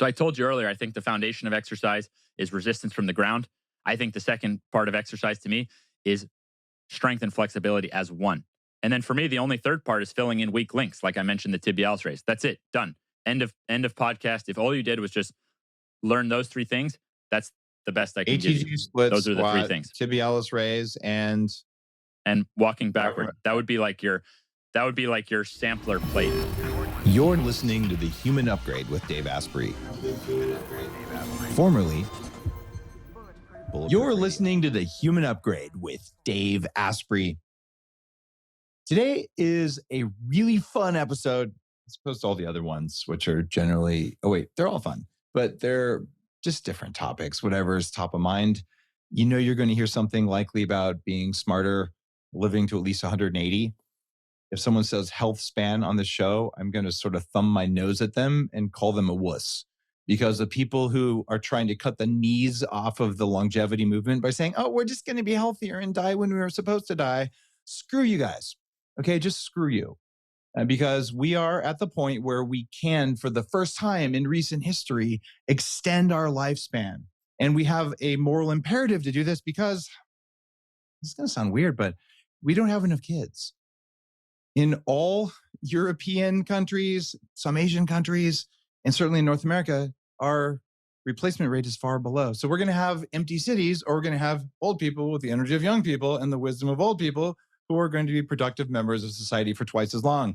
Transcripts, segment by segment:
So I told you earlier, I think the foundation of exercise is resistance from the ground. I think the second part of exercise to me is strength and flexibility as one. And then for me, the only third part is filling in weak links. Like I mentioned, the tibialis raise. That's it. Done. End of podcast. If all you did was just learn those three things, that's the best I can give you. ATG split, Those are the three squat, things. tibialis raise, and walking backward. That would be like your sampler plate. You're listening to The Human Upgrade with Dave Asprey. Formerly, you're listening to The Human Upgrade with Dave Asprey. Today is a really fun episode, as opposed to all the other ones, which are generally, they're all fun, but they're just different topics, whatever is top of mind. You know, you're going to hear something likely about being smarter, living to at least 180. If someone says health span on the show, I'm going to sort of thumb my nose at them and call them a wuss. Because the people who are trying to cut the knees off of the longevity movement by saying, we're just going to be healthier and die when we were supposed to die. Screw you guys. Okay, just screw you. Because we are at the point where we can, for the first time in recent history, extend our lifespan. And we have a moral imperative to do this because, this is going to sound weird, but we don't have enough kids. In all European countries, some Asian countries, and certainly in North America, our replacement rate is far below. So we're going to have empty cities, or we're going to have old people with the energy of young people and the wisdom of old people who are going to be productive members of society for twice as long.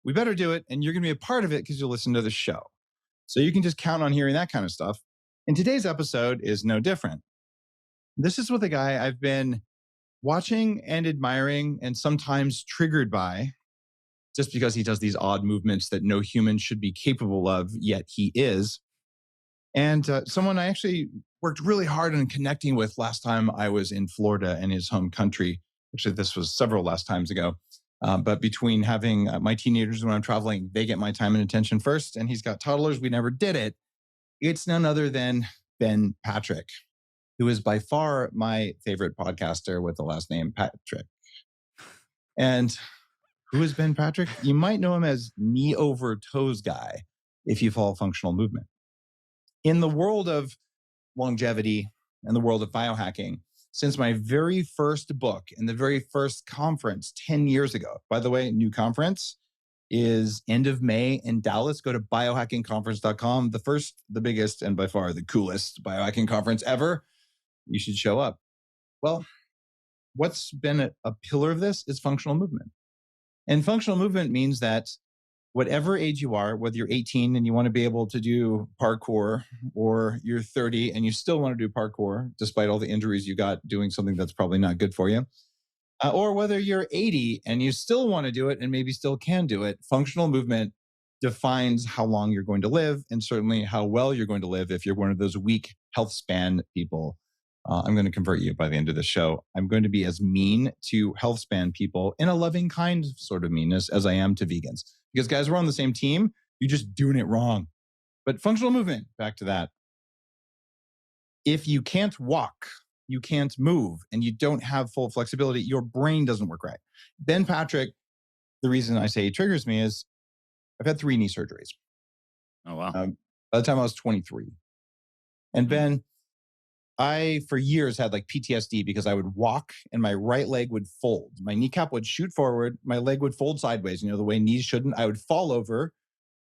We better do it, and you're going to be a part of it because you'll listen to the show. So you can just count on hearing that kind of stuff. And today's episode is no different. This is with a guy I've been watching and admiring and sometimes triggered by, just because he does these odd movements that no human should be capable of, yet he is. And someone I actually worked really hard on connecting with last time I was in Florida in his home country. Actually, this was several last times ago. But between having my teenagers when I'm traveling, they get my time and attention first, and he's got toddlers. We never did it. It's none other than Ben Patrick, who is by far my favorite podcaster with the last name Patrick. And who is Ben Patrick? You might know him as knee over toes guy if you follow functional movement. In the world of longevity and the world of biohacking, since my very first book and the very first conference 10 years ago, by the way, new conference is end of May in Dallas. Go to biohackingconference.com. The first, the biggest, and by far the coolest biohacking conference ever. You should show up. Well, what's been a pillar of this is functional movement. And functional movement means that whatever age you are, whether you're 18 and you want to be able to do parkour, or you're 30 and you still want to do parkour, despite all the injuries you got doing something that's probably not good for you, or whether you're 80 and you still want to do it and maybe still can do it, functional movement defines how long you're going to live, and certainly how well you're going to live if you're one of those weak health span people. I'm going to convert you by the end of the show. I'm going to be as mean to health span people in a loving kind sort of meanness as I am to vegans. Because guys, we're on the same team. You're just doing it wrong. But functional movement, back to that. If you can't walk, you can't move, and you don't have full flexibility, your brain doesn't work right. Ben Patrick, the reason I say he triggers me is I've had 3 knee surgeries. Oh, wow. By the time I was 23. And Ben, I, for years, had like PTSD because I would walk and my right leg would fold. My kneecap would shoot forward. My leg would fold sideways, the way knees shouldn't. I would fall over.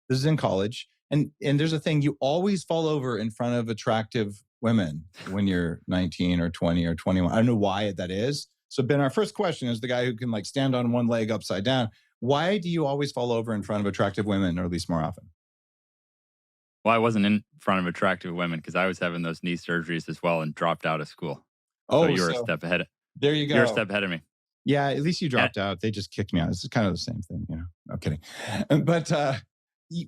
This is in college. And there's a thing, you always fall over in front of attractive women when you're 19 or 20 or 21. I don't know why that is. So Ben, our first question is the guy who can like stand on one leg upside down. Why do you always fall over in front of attractive women, or at least more often? Well, I wasn't in front of attractive women because I was having those knee surgeries as well and dropped out of school. So you're a step ahead. There you go. You're a step ahead of me. Yeah, at least you dropped out. They just kicked me out. It's kind of the same thing, No kidding. But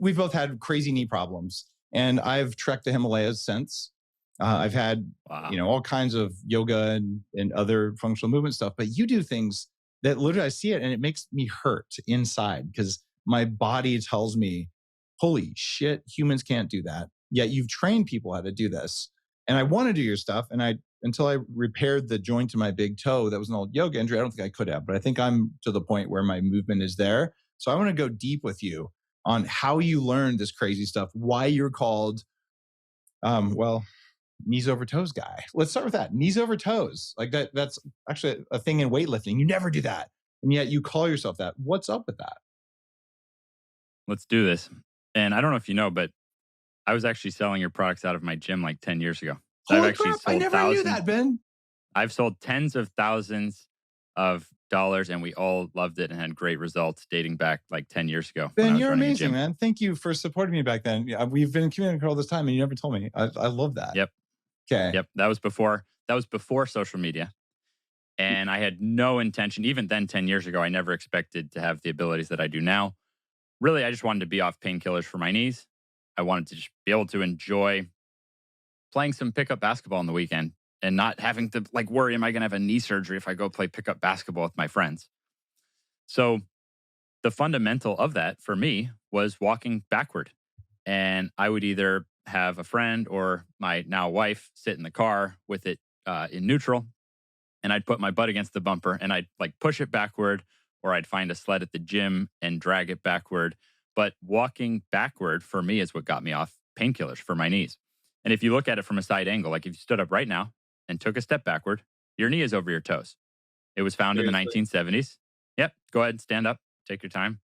we've both had crazy knee problems, and I've trekked the Himalayas since. I've had, all kinds of yoga and other functional movement stuff. But you do things that literally I see it and it makes me hurt inside because my body tells me, holy shit, humans can't do that. Yet you've trained people how to do this. And I want to do your stuff. And until I repaired the joint in my big toe, that was an old yoga injury. I don't think I could have, but I think I'm to the point where my movement is there. So I want to go deep with you on how you learned this crazy stuff, why you're called Well, knees over toes guy. Let's start with that. Knees over toes. Like that's actually a thing in weightlifting. You never do that. And yet you call yourself that. What's up with that? Let's do this. And I don't know if you know, but I was actually selling your products out of my gym like 10 years ago. So I've Holy actually crap. I sold never knew thousands. that, Ben. I've sold tens of thousands of dollars, and we all loved it and had great results dating back like 10 years ago when I Ben, was you're running a amazing, gym. man. Thank you for supporting me back then. Yeah, we've been communicating all this time and you never told me. I love that. Yep. Okay. Yep. That was before social media. And I had no intention, even then 10 years ago, I never expected to have the abilities that I do now. Really, I just wanted to be off painkillers for my knees. I wanted to just be able to enjoy playing some pickup basketball on the weekend and not having to like worry, am I going to have a knee surgery if I go play pickup basketball with my friends? So the fundamental of that for me was walking backward. And I would either have a friend or my now wife sit in the car with it in neutral, and I'd put my butt against the bumper and I'd like push it backward, or I'd find a sled at the gym and drag it backward. But walking backward for me is what got me off painkillers for my knees. And if you look at it from a side angle, like if you stood up right now and took a step backward, your knee is over your toes. It was found in the Seriously. 1970s. Yep. Go ahead, stand up, take your time.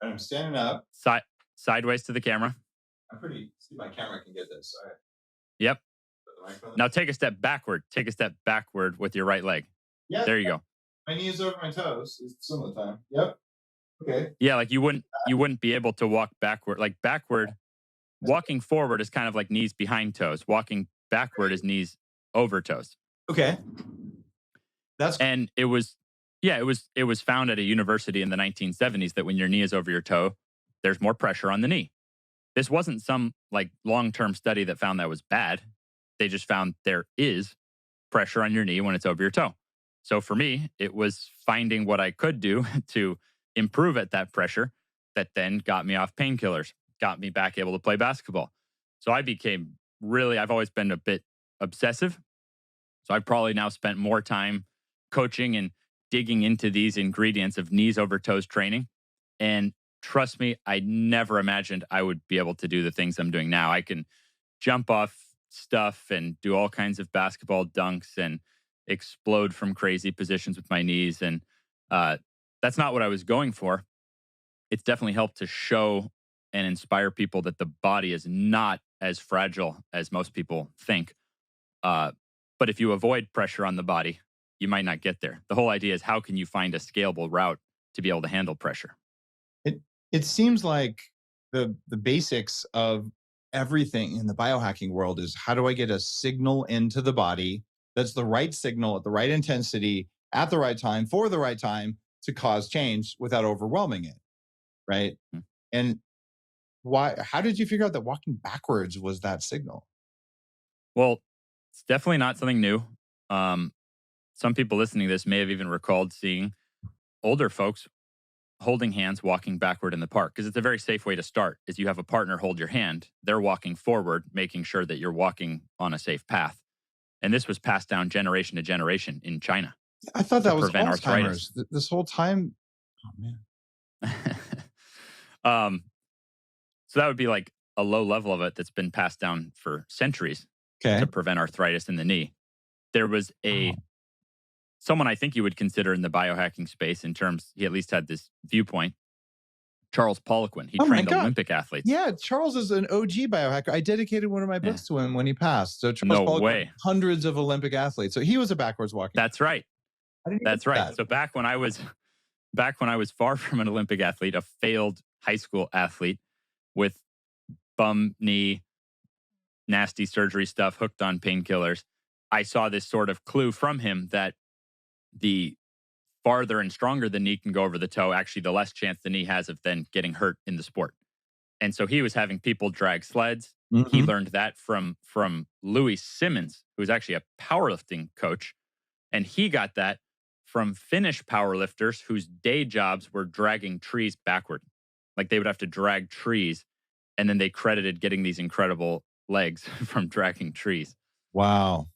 I'm standing up. Sideways to the camera. I'm pretty, see my camera can get this. All right. Yep. Put the microphone- Now take a step backward. Take a step backward with your right leg. Yeah. There you go. My knee is over my toes. It's some of the time. Yep. Okay. Yeah, like you wouldn't be able to walk backward. Like backward, walking forward is kind of like knees behind toes. Walking backward is knees over toes. Okay. That's And it was found at a university in the 1970s that when your knee is over your toe, there's more pressure on the knee. This wasn't some like long-term study that found that was bad. They just found there is pressure on your knee when it's over your toe. So for me, it was finding what I could do to improve at that pressure that then got me off painkillers, got me back able to play basketball. So I became I've always been a bit obsessive. So I've probably now spent more time coaching and digging into these ingredients of knees over toes training. And trust me, I never imagined I would be able to do the things I'm doing now. I can jump off stuff and do all kinds of basketball dunks and explode from crazy positions with my knees. And that's not what I was going for. It's definitely helped to show and inspire people that the body is not as fragile as most people think. But if you avoid pressure on the body, you might not get there. The whole idea is how can you find a scalable route to be able to handle pressure? it seems like the basics of everything in the biohacking world is how do I get a signal into the body that's the right signal at the right intensity at the right time for the right time to cause change without overwhelming it, right? Hmm. And why how did you figure out that walking backwards was that signal? Well, it's definitely not something new. Um, some people listening to this may have even recalled seeing older folks holding hands walking backward in the park because it's a very safe way to start is you have a partner hold your hand, they're walking forward, making sure that you're walking on a safe path. And this was passed down generation to generation in China I thought to that was prevent Alzheimer's arthritis. this whole time. Oh man. um, so that would be like a low level of it that's been passed down for centuries Okay. to prevent arthritis in the knee. There was a Wow. someone I think you would consider in the biohacking space in terms he at least had this viewpoint. Charles Poliquin. He Oh my trained God. Olympic athletes. Yeah, Charles is an OG biohacker. I dedicated one of my Yeah. books to him when he passed. So Charles No Poliquin, way. hundreds of Olympic athletes. So he was a backwards walking. That's right. I didn't even That's know right. that. So back when I was far from an Olympic athlete, a failed high school athlete with bum knee, nasty surgery stuff, hooked on painkillers, I saw this sort of clue from him that the farther and stronger the knee can go over the toe, actually the less chance the knee has of then getting hurt in the sport. And so he was having people drag sleds. He Mhm. learned that from Louis Simmons, who was actually a powerlifting coach. And he got that from Finnish powerlifters whose day jobs were dragging trees backward. Like they would have to drag trees. And then they credited getting these incredible legs from dragging trees. Wow.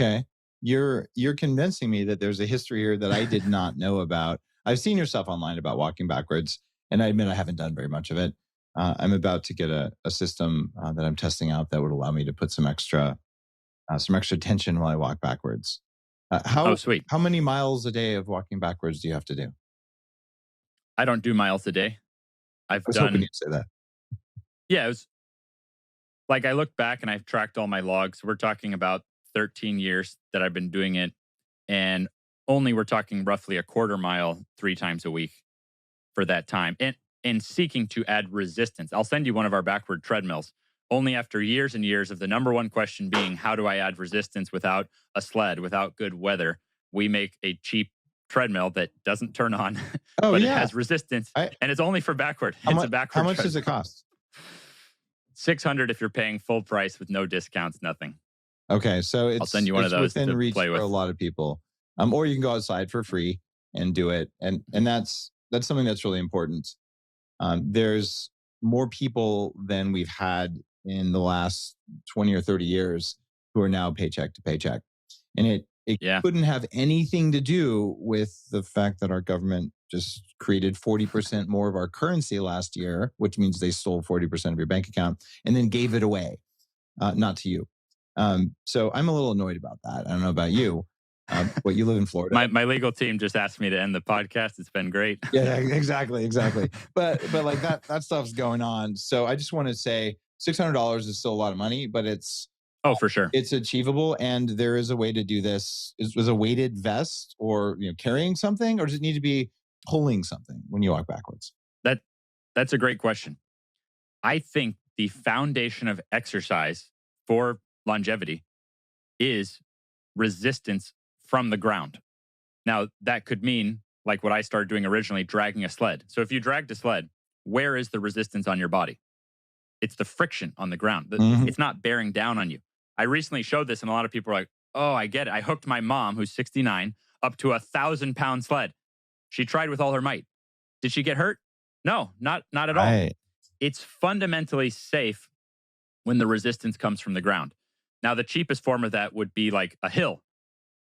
Okay. You're convincing me that there's a history here that I did not know about. I've seen your stuff online about walking backwards, and I admit I haven't done very much of it. I'm about to get a system that I'm testing out that would allow me to put some extra tension while I walk backwards. Oh, sweet. How many miles a day of walking backwards do you have to do? I don't do miles a day. I I've was hoping done, you'd say that. yeah, it was like I look back and I've tracked all my logs. We're talking about 13 years that I've been doing it. And only we're talking roughly a quarter mile 3 times a week for that time. And seeking to add resistance. I'll send you one of our backward treadmills. Only after years and years of the number one question being, how do I add resistance without a sled, without good weather? We make a cheap treadmill that doesn't turn on, Oh but it yeah. has resistance, and it's only for backward. It's a backward How much treadmill. does it cost? 600 if you're paying full price with no discounts, nothing. Okay, so I'll send you one of those within to reach play for with. a lot of people. Or you can go outside for free and do it, and that's something that's really important. There's more people than we've had in the last 20 or 30 years who are now paycheck to paycheck, and it Yeah. couldn't have anything to do with the fact that our government just created 40% more of our currency last year, which means they stole 40% of your bank account and then gave it away, not to you. So I'm a little annoyed about that. I don't know about you, but you live in Florida. My legal team just asked me to end the podcast. It's been great. Yeah, exactly. But like that stuff's going on. So I just want to say $600 is still a lot of money, but it's For sure. It's achievable, and there is a way to do this. Is a weighted vest, or carrying something, or does it need to be pulling something when you walk backwards? That's a great question. I think the foundation of exercise for longevity is resistance from the ground. Now, that could mean, like what I started doing originally, dragging a sled. So if you dragged a sled, where is the resistance on your body? It's the friction on the ground. Mhm. It's not bearing down on you. I recently showed this, and a lot of people are like, oh, I get it. I hooked my mom, who's 69, up to a 1,000-pound sled. She tried with all her might. Did she get hurt? No, not at all. Right. It's fundamentally safe when the resistance comes from the ground. Now, the cheapest form of that would be like a hill.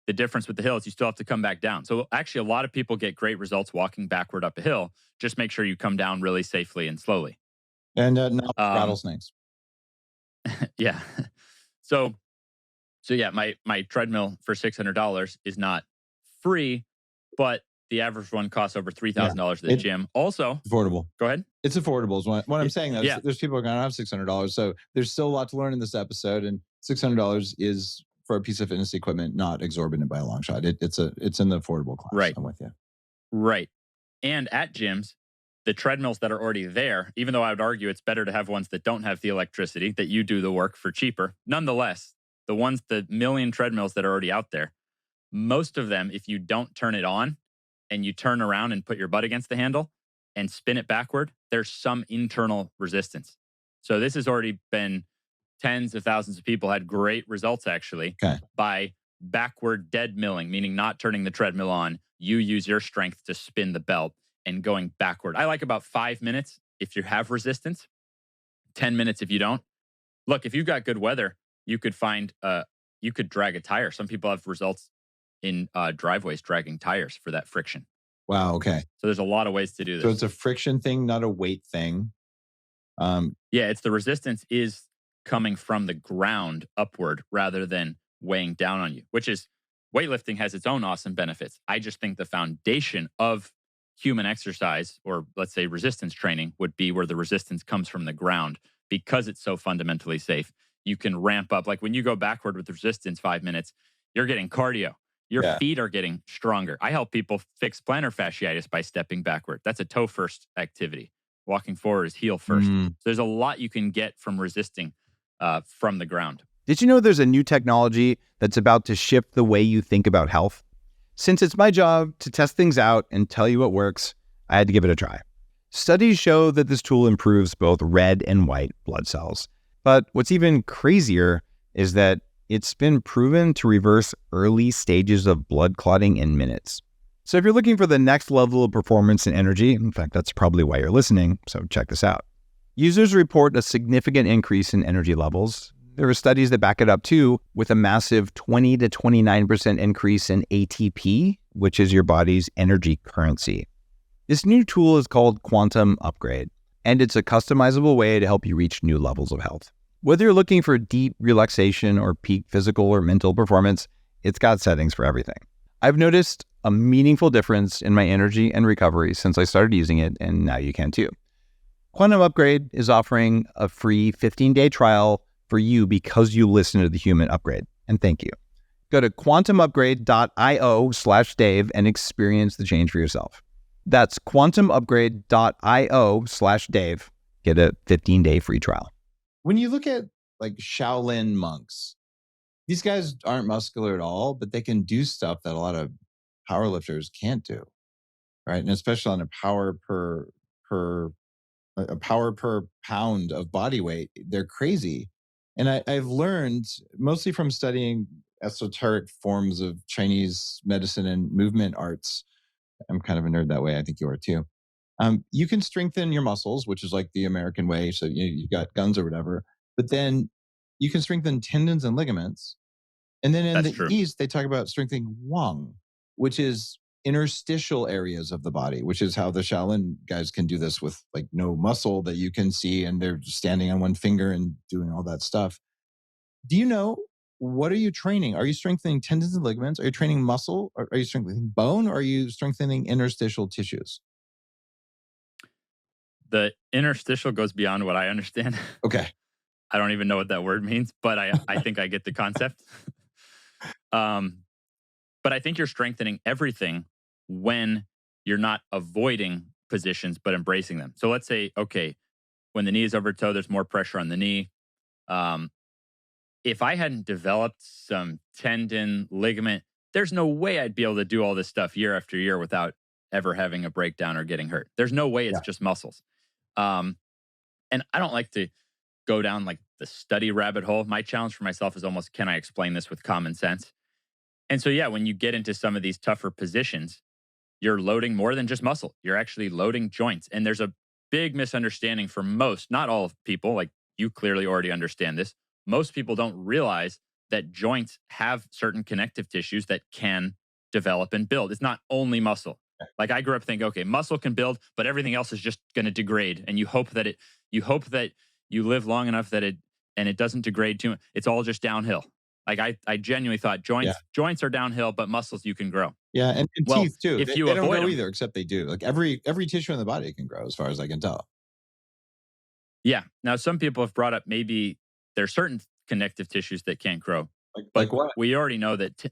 The difference with the hill is you still have to come back down. So actually, a lot of people get great results walking backward up a hill. Just make sure you come down really safely and slowly. And not rattlesnakes. Yeah. So yeah, my treadmill for $600 is not free, but the average one costs over $3,000 at the gym. Also, affordable. Go ahead. It's affordable. Is what I'm saying. Though, Yeah. There's people who are going to have $600, so there's still a lot to learn in this episode. And $600 is for a piece of fitness equipment, not exorbitant by a long shot. It's in the affordable class. Right. I'm with you. Right. And at gyms, the treadmills that are already there, even though I would argue it's better to have ones that don't have the electricity, that you do the work for cheaper. Nonetheless, the million treadmills that are already out there, most of them, if you don't turn it on and you turn around and put your butt against the handle and spin it backward, there's some internal resistance. So this has already been tens of thousands of people had great results actually by backward dead milling, meaning not turning the treadmill on. You use your strength to spin the belt and going backward. I like about 5 minutes if you have resistance, 10 minutes if you don't. Look, if you've got good weather, you could you could drag a tire. Some people have results in driveways dragging tires for that friction. Wow. Okay. So there's a lot of ways to do this. So it's a friction thing, not a weight thing. Yeah, it's the resistance is coming from the ground upward rather than weighing down on you, which is weightlifting has its own awesome benefits. I just think the foundation of human exercise, or let's say resistance training, would be where the resistance comes from the ground because it's so fundamentally safe. You can ramp up. Like when you go backward with resistance 5 minutes, you're getting cardio. Your feet are getting stronger. I help people fix plantar fasciitis by stepping backward. That's a toe first activity. Walking forward is heel first. So there's a lot you can get from resisting from the ground. Did you know there's a new technology that's about to shift the way you think about health? Since it's my job to test things out and tell you what works, I had to give it a try. Studies show that this tool improves both red and white blood cells. But what's even crazier is that it's been proven to reverse early stages of blood clotting in minutes. So if you're looking for the next level of performance and energy, in fact, that's probably why you're listening, so check this out. Users report a significant increase in energy levels. There are studies that back it up too, with a massive 20 to 29% increase in ATP, which is your body's energy currency. This new tool is called Quantum Upgrade. and it's a customizable way to help you reach new levels of health. Whether you're looking for deep relaxation or peak physical or mental performance, it's got settings for everything. I've noticed a meaningful difference in my energy and recovery since I started using it, and now you can too. Quantum Upgrade is offering a free 15-day trial for you because you listen to the Human Upgrade, and thank you. Go to quantumupgrade.io/Dave and experience the change for yourself. That's quantumupgrade.io/Dave. Get a 15-day free trial. When you look at like Shaolin monks, these guys aren't muscular at all, but they can do stuff that a lot of powerlifters can't do, right? And especially on a power per pound of body weight, they're crazy. And I've learned mostly from studying esoteric forms of Chinese medicine and movement arts. I'm kind of a nerd that way. I think you are too. You can strengthen your muscles, which is like the American way. So you got guns or whatever, but then you can strengthen tendons and ligaments. And then in That's the true. East, they talk about strengthening Wang, which is interstitial areas of the body, which is how the Shaolin guys can do this with like no muscle that you can see. And they're standing on one finger and doing all that stuff. Do you know, what are you training? Are you strengthening tendons and ligaments? Are you training muscle? Or are you strengthening bone? Or are you strengthening interstitial tissues? The interstitial goes beyond what I understand. Okay. I don't even know what that word means, but I think I get the concept. But I think you're strengthening everything when you're not avoiding positions, but embracing them. So let's say, okay, when the knee is over toe, there's more pressure on the knee. Um, if I hadn't developed some tendon, ligament, there's no way I'd be able to do all this stuff year after year without ever having a breakdown or getting hurt. There's no way it's Yeah. just muscles. Um, and I don't like to go down like the study rabbit hole. My challenge for myself is almost, can I explain this with common sense? And so, yeah, when you get into some of these tougher positions, you're loading more than just muscle. You're actually loading joints. And there's a big misunderstanding for most, not all people, like you clearly already understand this. Most people don't realize that joints have certain connective tissues that can develop and build. It's not only muscle. Like I grew up thinking, okay, muscle can build, but everything else is just going to degrade. And you hope that you live long enough that it doesn't degrade too much. It's all just downhill. Like I genuinely thought joints are downhill, but muscles you can grow. Yeah, and Well, teeth too. if They you don't avoid grow them, either, except they do. Like every tissue in the body can grow, as far as I can tell. yeah. Now some people have brought up maybe there's certain connective tissues that can't grow, Like but what? we already know that.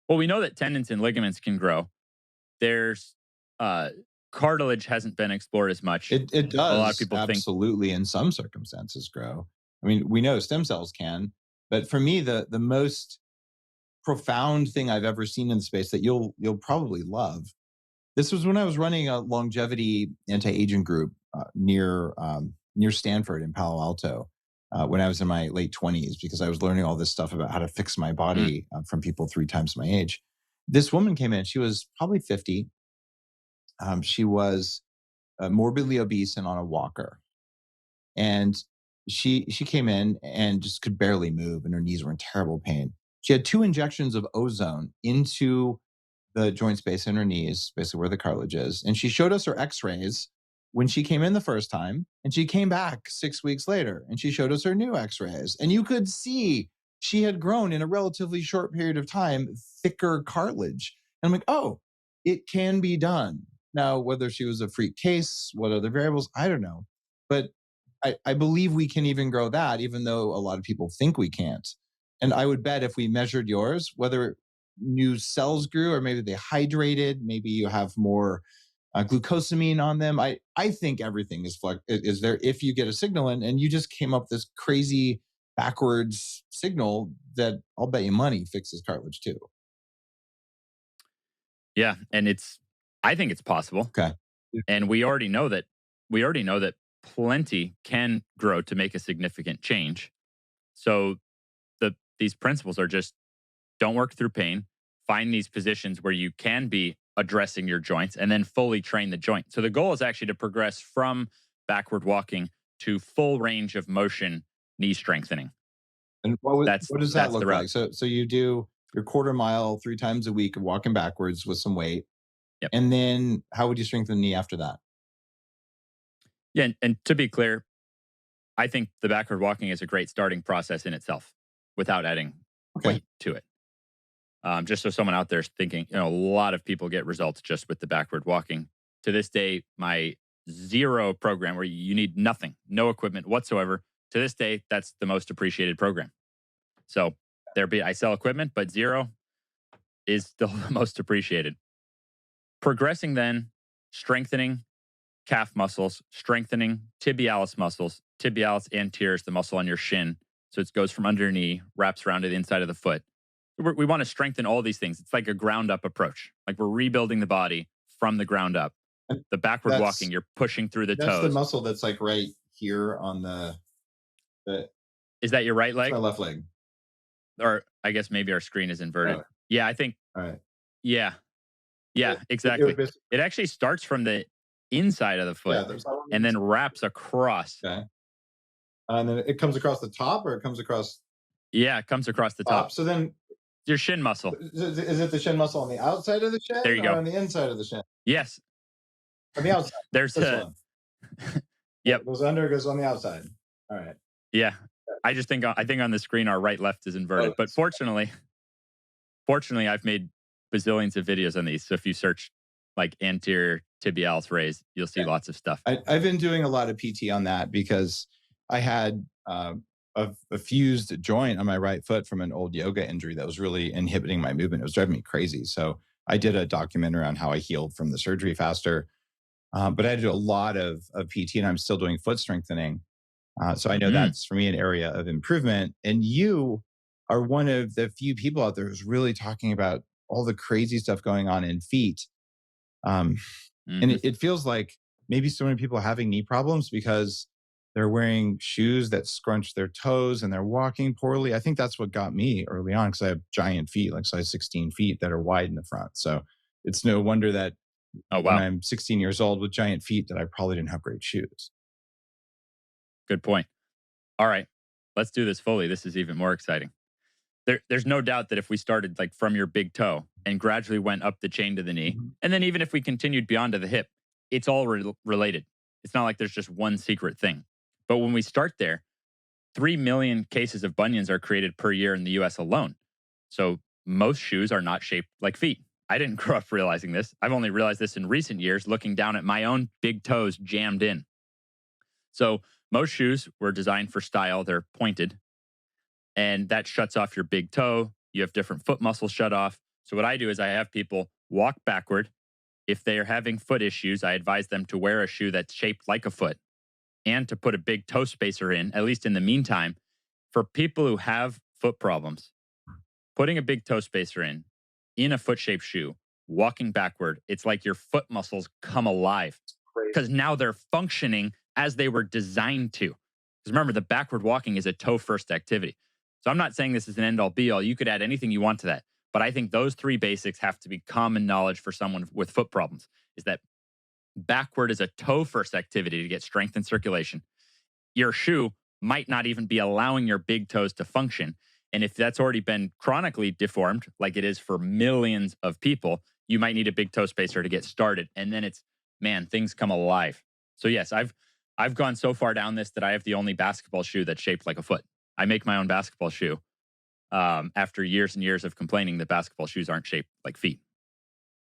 We know that tendons and ligaments can grow. There's uh, cartilage hasn't been explored as much. It A lot of does people think, absolutely in some circumstances grow. I mean, we know stem cells can, but for me, the most profound thing I've ever seen in the space that you'll probably love. This was when I was running a longevity anti-aging group near Stanford in Palo Alto when I was in my late 20s, because I was learning all this stuff about how to fix my body from people 3 times my age. This woman came in. She was probably 50. She was morbidly obese and on a walker. And she came in and just could barely move, and her knees were in terrible pain. She had 2 injections of ozone into the joint space in her knees, basically where the cartilage is. And she showed us her x-rays when she came in the first time, and she came back 6 weeks later and she showed us her new x-rays. And you could see she had grown in a relatively short period of time, thicker cartilage. And I'm like, oh, it can be done. Now, whether she was a freak case, what other variables, I don't know. But I believe we can even grow that, even though a lot of people think we can't. And I would bet if we measured yours, whether new cells grew or maybe they hydrated, maybe you have more glucosamine on them. I think everything is there if you get a signal in, and you just came up this crazy backwards signal that I'll bet you money fixes cartilage too. yeah, and I think it's possible. Okay. And we already know that plenty can grow to make a significant change. So these principles are just don't work through pain, find these positions where you can be addressing your joints, and then fully train the joint. So the goal is actually to progress from backward walking to full range of motion knee strengthening. And That's what does that that's look the like? route. So you do your quarter mile 3 times a week of walking backwards with some weight. Yep. And then how would you strengthen the knee after that? Yeah. And to be clear, I think the backward walking is a great starting process in itself without adding Okay. weight to it. Just so someone out there is thinking, a lot of people get results just with the backward walking. To this day, my zero program where you need nothing, no equipment whatsoever. To this day, that's the most appreciated program. So I sell equipment, but zero is still the most appreciated. Progressing then, strengthening calf muscles, strengthening tibialis muscles, tibialis anterior is the muscle on your shin. So it goes from under your knee, wraps around to the inside of the foot. We want to strengthen all these things. It's like a ground up approach. Like we're rebuilding the body from the ground up. And The backward walking, you're pushing through the that's the toes. muscle that's like right here on the Is that your right my leg? left leg. Or I guess maybe our screen is inverted. Oh, Yeah, I think, all right. yeah. Yeah, It exactly. would basically, It actually starts from the inside of the yeah, foot there's that one. and then wraps across. Okay. And then it comes across the top, or it comes across Yeah, it comes across the the top. top. So then, Your shin muscle. is it the shin muscle on the outside of the shin, There you or go. on the inside of the shin? Yes. On the outside. There's This a, one. Yep. It goes under, it goes on the outside. All right. yeah. I think on the screen our right left is inverted. But fortunately, I've made bazillions of videos on these. So if you search like anterior tibialis raise, you'll see lots of stuff. I've been doing a lot of PT on that because I had a fused joint on my right foot from an old yoga injury that was really inhibiting my movement. It was driving me crazy. So I did a documentary on how I healed from the surgery faster. But I had to do a lot of PT, and I'm still doing foot strengthening. So I know that's for me an area of improvement. And you are one of the few people out there who's really talking about all the crazy stuff going on in feet. And it feels like maybe so many people are having knee problems because they're wearing shoes that scrunch their toes and they're walking poorly. I think that's what got me early on, because I have giant feet, like size 16 feet, that are wide in the front. So it's no wonder that when I'm 16 years old with giant feet that I probably didn't have great shoes. Good point. All right, let's do this fully. This is even more exciting. There's no doubt that if we started like from your big toe and gradually went up the chain to the knee, and then even if we continued beyond to the hip, it's all related. It's not like there's just one secret thing. But when we start there, 3 million cases of bunions are created per year in the US alone. So most shoes are not shaped like feet. I didn't grow up realizing this. I've only realized this in recent years, looking down at my own big toes jammed in. So most shoes were designed for style. They're pointed, and that shuts off your big toe. You have different foot muscles shut off. So what I do is I have people walk backward. If they are having foot issues, I advise them to wear a shoe that's shaped like a foot and to put a big toe spacer in, at least in the meantime. For people who have foot problems, putting a big toe spacer in a foot-shaped shoe, walking backward, it's like your foot muscles come alive because now they're functioning as they were designed to. Because remember, the backward walking is a toe-first activity. So I'm not saying this is an end-all, be-all. You could add anything you want to that. But I think those three basics have to be common knowledge for someone with foot problems, is that backward is a toe-first activity to get strength and circulation. Your shoe might not even be allowing your big toes to function. And if that's already been chronically deformed, like it is for millions of people, you might need a big toe spacer to get started. And then things come alive. So yes, I've gone so far down this that I have the only basketball shoe that's shaped like a foot. I make my own basketball shoe after years and years of complaining that basketball shoes aren't shaped like feet.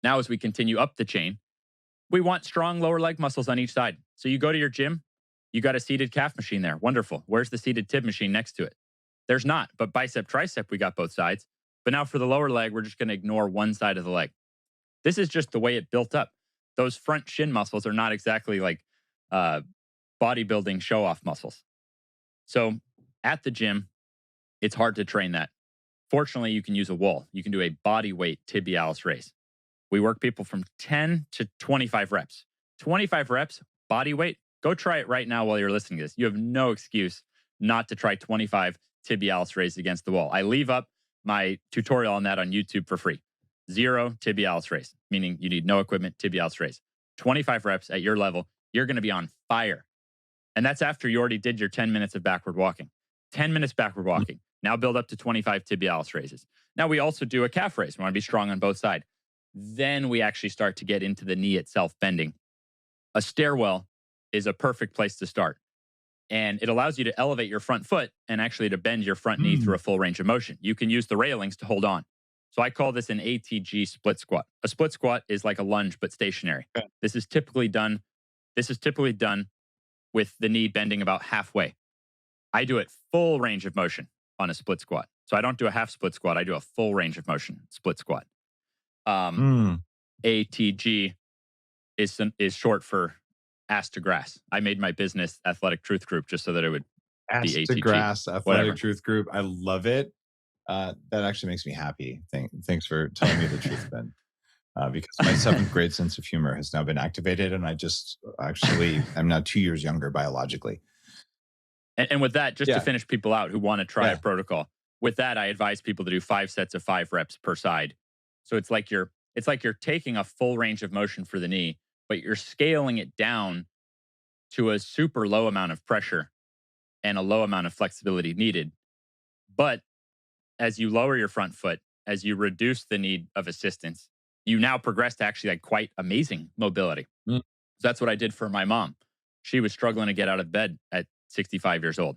Now, as we continue up the chain, we want strong lower leg muscles on each side. So you go to your gym, you got a seated calf machine there. Wonderful. Where's the seated tib machine next to it? There's not, but bicep, tricep, we got both sides. But now for the lower leg, we're just going to ignore one side of the leg. This is just the way it built up. Those front shin muscles are not exactly like bodybuilding show-off muscles. So at the gym, it's hard to train that. Fortunately, you can use a wall. You can do a body weight tibialis raise. We work people from 10 to 25 reps. 25 reps, body weight. Go try it right now while you're listening to this. You have no excuse not to try 25 tibialis raise against the wall. I leave up my tutorial on that on YouTube for free. 0 tibialis raise, meaning you need no equipment, tibialis raise. 25 reps at your level, you're going to be on fire. And that's after you already did your 10 minutes of backward walking. 10 minutes backward walking. Now build up to 25 tibialis raises. Now we also do a calf raise. We want to be strong on both sides. Then we actually start to get into the knee itself bending. A stairwell is a perfect place to start. And it allows you to elevate your front foot and actually to bend your front knee through a full range of motion. You can use the railings to hold on. So I call this an ATG split squat. A split squat is like a lunge but stationary. Okay. This is typically done with the knee bending about halfway. I do it full range of motion on a split squat. So I don't do a half split squat. I do a full range of motion split squat. ATG is short for ass to grass. I made my business Athletic Truth Group just so that it would Ass be to ATG. grass, Athletic Whatever. Truth Group. I love it. That actually makes me happy. Thanks for telling me the truth, Ben. Because my 7th grade sense of humor has now been activated, and I'm now 2 years younger biologically. And with that, just to finish people out who want to try a protocol, with that, I advise people to do 5 sets of 5 reps per side. So it's like you're taking a full range of motion for the knee, but you're scaling it down to a super low amount of pressure and a low amount of flexibility needed. But as you lower your front foot, as you reduce the need of assistance, you now progress to actually like quite amazing mobility. So that's what I did for my mom. She was struggling to get out of bed at 65 years old.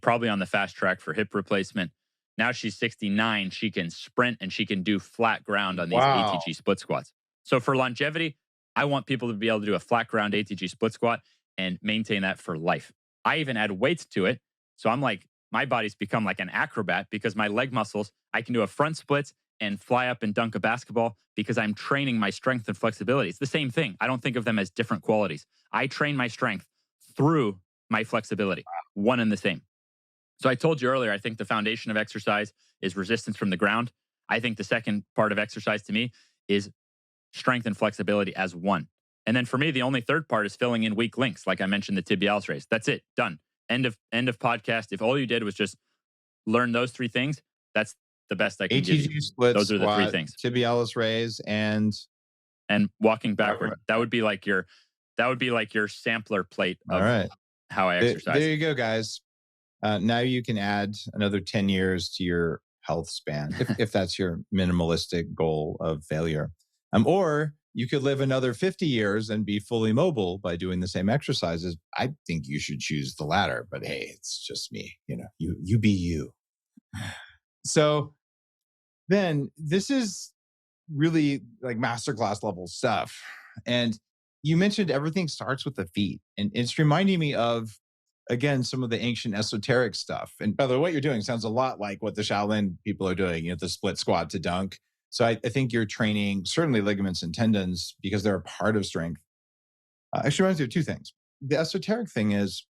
Probably on the fast track for hip replacement. Now she's 69. She can sprint and she can do flat ground on these ATG split squats. So for longevity, I want people to be able to do a flat ground ATG split squat and maintain that for life. I even add weights to it. So I'm like, my body's become like an acrobat because my leg muscles, I can do a front splits and fly up and dunk a basketball because I'm training my strength and flexibility. It's the same thing. I don't think of them as different qualities. I train my strength through my flexibility, one and the same. So I told you earlier, I think the foundation of exercise is resistance from the ground. I think the second part of exercise to me is strength and flexibility as one. And then for me, the only third part is filling in weak links. Like I mentioned, the tibialis raise. That's it. Done. End of podcast. If all you did was just learn those 3 things, that's the best I can give you. Split those are the squat, 3 things. Tibialis raise and walking backward. That would be like your sampler plate of how I exercise. There you go, guys. Now you can add another 10 years to your health span if that's your minimalistic goal of failure. Or you could live another 50 years and be fully mobile by doing the same exercises. I think you should choose the latter, but hey, it's just me. You be you. So then this is really like masterclass level stuff. And you mentioned everything starts with the feet. And it's reminding me of, again, some of the ancient esoteric stuff. And by the way, what you're doing sounds a lot like what the Shaolin people are doing, the split squat to dunk. So I think you're training certainly ligaments and tendons because they're a part of strength. Actually reminds me of 2 things. The esoteric thing is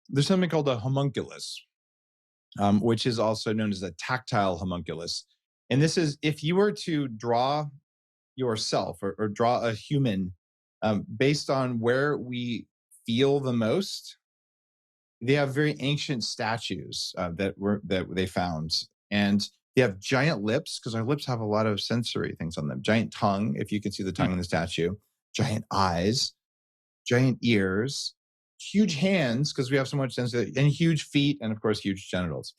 there's something called a homunculus, which is also known as a tactile homunculus. And this is if you were to draw yourself or draw a human based on where we feel the most, they have very ancient statues that they found. And they have giant lips because our lips have a lot of sensory things on them. Giant tongue, if you can see the tongue in the statue. Giant eyes, giant ears, huge hands because we have so much sensory, and huge feet, and of course, huge genitals.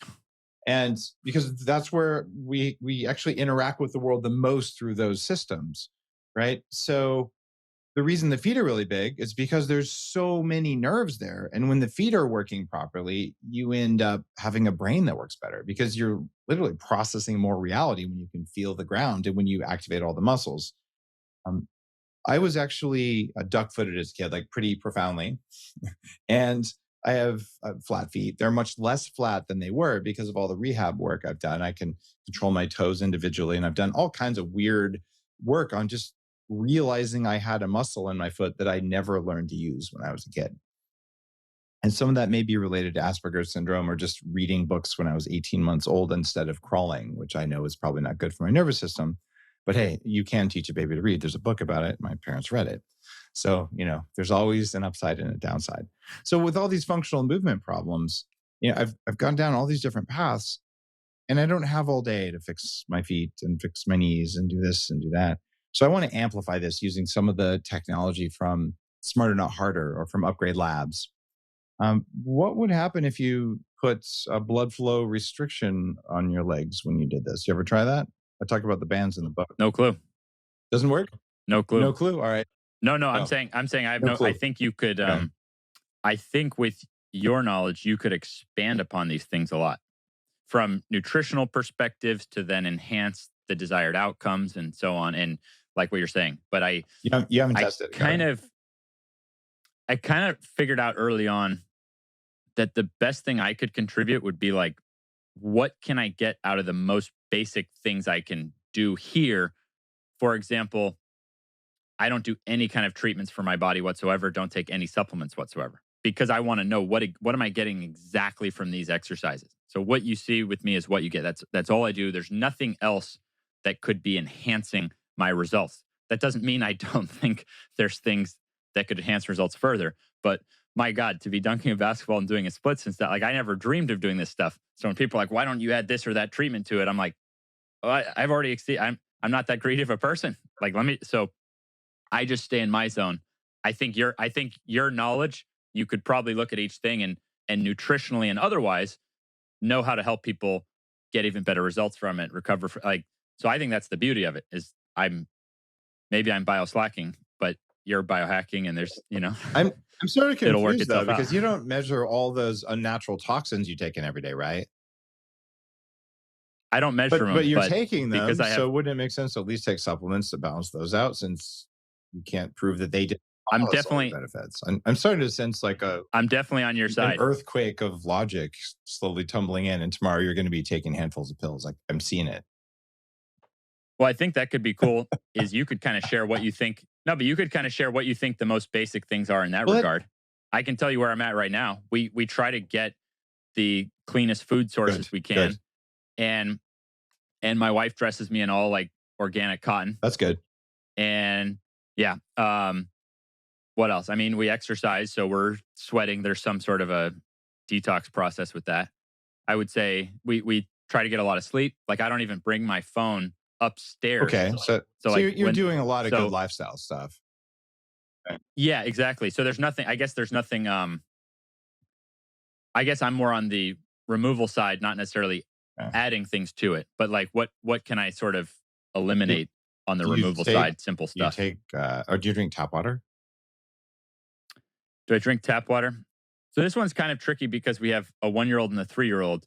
And because that's where we actually interact with the world the most through those systems, right? So the reason the feet are really big is because there's so many nerves there. And when the feet are working properly, you end up having a brain that works better because you're literally processing more reality when you can feel the ground and when you activate all the muscles. I was actually duck-footed as a kid, like pretty profoundly. And I have flat feet. They're much less flat than they were because of all the rehab work I've done. I can control my toes individually. And I've done all kinds of weird work on just realizing I had a muscle in my foot that I never learned to use when I was a kid. And some of that may be related to Asperger's syndrome or just reading books when I was 18 months old instead of crawling, which I know is probably not good for my nervous system. But hey, you can teach a baby to read. There's a book about it. My parents read it. So, there's always an upside and a downside. So with all these functional movement problems, I've gone down all these different paths and I don't have all day to fix my feet and fix my knees and do this and do that. So I want to amplify this using some of the technology from Smarter Not Harder or from Upgrade Labs. What would happen if you put a blood flow restriction on your legs when you did this? You ever try that? I talk about the bands in the book. No clue. Doesn't work? No clue. No clue. All right. No, Oh, I'm saying I have no I clue. think you could, Okay. I think with your knowledge, you could expand upon these things a lot from nutritional perspectives to then enhance the desired outcomes and so on. And like what you're saying, but You haven't I tested it. Got kind it. of, I kind of figured out early on that the best thing I could contribute would be like, what can I get out of the most basic things I can do here? For example, I don't do any kind of treatments for my body whatsoever. Don't take any supplements whatsoever because I want to know what am I getting exactly from these exercises. So what you see with me is what you get. That's all I do. There's nothing else that could be enhancing my results. That doesn't mean I don't think there's things that could enhance results further. But my God, to be dunking a basketball and doing a splits and stuff, like I never dreamed of doing this stuff. So when people are like, why don't you add this or that treatment to it? I'm like, oh, I've already exceeded. I'm not that creative a person. Like let me. So I just stay in my zone. I think your knowledge, you could probably look at each thing and nutritionally and otherwise know how to help people get even better results from it, recover like so I think that's the beauty of it is I'm bioslacking, but you're biohacking and there's, I'm I'm sort of it'll work confused though itself out. because you don't measure all those unnatural toxins you take in every day, right? I don't measure But them, you're but taking because them, I have so wouldn't it make sense to at least take supplements to balance those out since you can't prove that they didn't I'm cause all the definitely benefits? I'm starting to sense like I'm definitely on your an side. earthquake of logic slowly tumbling in, and tomorrow you're going to be taking handfuls of pills. Like I'm seeing it. Well, I think that could be cool is you could kind of share what you think. No, but you could kind of share what you think the most basic things are in that Well, regard. I can tell you where I'm at right now. We try to get the cleanest food good, sources we good. can. And my wife dresses me in all like organic cotton. That's good. And yeah. What else? I mean, we exercise, so we're sweating. There's some sort of a detox process with that. I would say we try to get a lot of sleep. Like I don't even bring my phone upstairs. Okay, So so like you're doing a lot of good so lifestyle stuff. Okay. yeah, exactly. So there's nothing. I guess there's nothing. I guess I'm more on the removal side, not necessarily Yeah. adding things to it, but like what can I sort of Do, eliminate on the do you removal take side? Simple do you stuff. take or do you drink tap water? Do I drink tap water? So this one's kind of tricky because we have a 1-year old and a 3-year-old.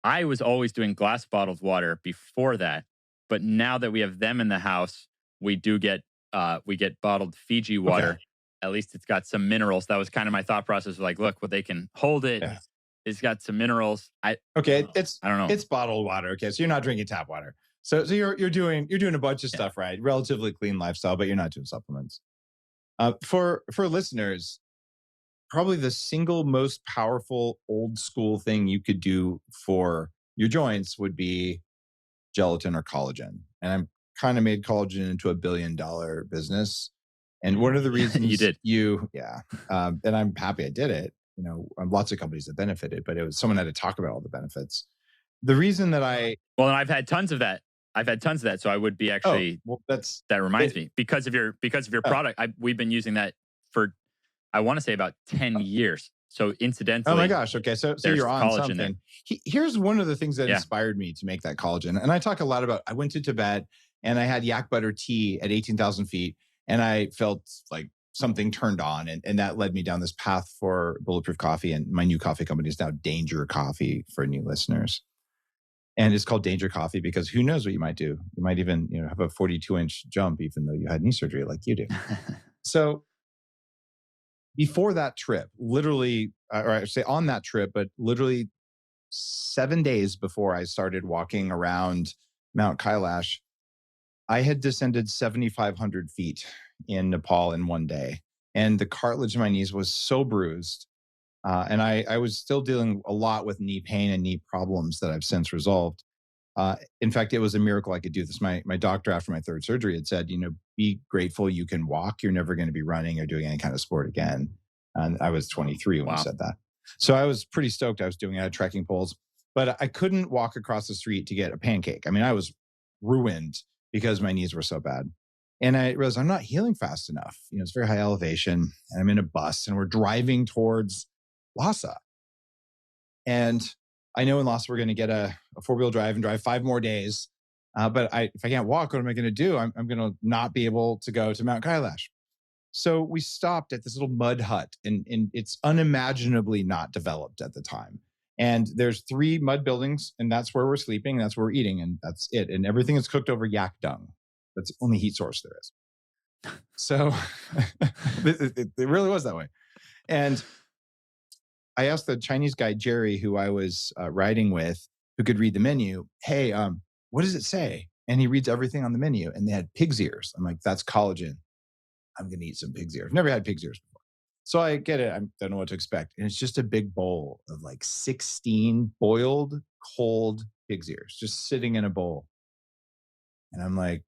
I was always doing glass bottled water before that, but now that we have them in the house, we get bottled Fiji Okay. water. At least it's got some minerals. That was kind of my thought process. Like, look, what they can hold it. Yeah. It's got some minerals. Okay. It's I don't know. it's bottled water. Okay, so you're not drinking tap water. So you're doing a bunch of Yeah. stuff right. Relatively clean lifestyle, but you're not doing supplements. For listeners, probably the single most powerful old school thing you could do for your joints would be gelatin or collagen. And I'm kind of made collagen into a $1 billion business. And one of the You reasons did. and I'm happy I did it. Lots of companies that benefited, but it was someone had to talk about all the benefits. The reason that Well, and I've had tons of that. So I would be oh, actually well, that's that reminds it. me because of your Oh, product. We've been using that for I want to say about 10 years. So oh my incidentally, gosh. Okay. So there's you're on collagen there. something. Here's one of the things that Yeah. inspired me to make that collagen. And I talk a lot about, I went to Tibet and I had yak butter tea at 18,000 feet. And I felt like something turned on. And that led me down this path for Bulletproof Coffee. And my new coffee company is now Danger Coffee for new listeners. And it's called Danger Coffee because who knows what you might do? You might even, have a 42-inch jump, even though you had knee surgery like you do. So before that trip, literally, or I say on that trip, but literally 7 days before I started walking around Mount Kailash, I had descended 7,500 feet in Nepal in one day. And the cartilage in my knees was so bruised. And I was still dealing a lot with knee pain and knee problems that I've since resolved. In fact, it was a miracle I could do this. My doctor, after my third surgery, had said, be grateful you can walk. You're never going to be running or doing any kind of sport again. And I was 23 when he Wow. said that. So I was pretty stoked. I was doing it. I had trekking poles, but I couldn't walk across the street to get a pancake. I mean, I was ruined because my knees were so bad. And I realized I'm not healing fast enough. It's very high elevation and I'm in a bus and we're driving towards Lhasa. And I know in Lhasa we're going to get a 4-wheel drive and drive 5 more days. But if I can't walk, what am I going to do? I'm going to not be able to go to Mount Kailash. So we stopped at this little mud hut, and it's unimaginably not developed at the time. And there's 3 mud buildings, and that's where we're sleeping, and that's where we're eating, and that's it. And everything is cooked over yak dung. That's the only heat source there is. So it really was that way. And I asked the Chinese guy, Jerry, who I was riding with, who could read the menu, hey, what does it say? And he reads everything on the menu, and they had pig's ears. I'm like, that's collagen. I'm going to eat some pig's ears. Never had pig's ears before. So I get it. I don't know what to expect. And it's just a big bowl of like 16 boiled, cold pig's ears just sitting in a bowl. And I'm like,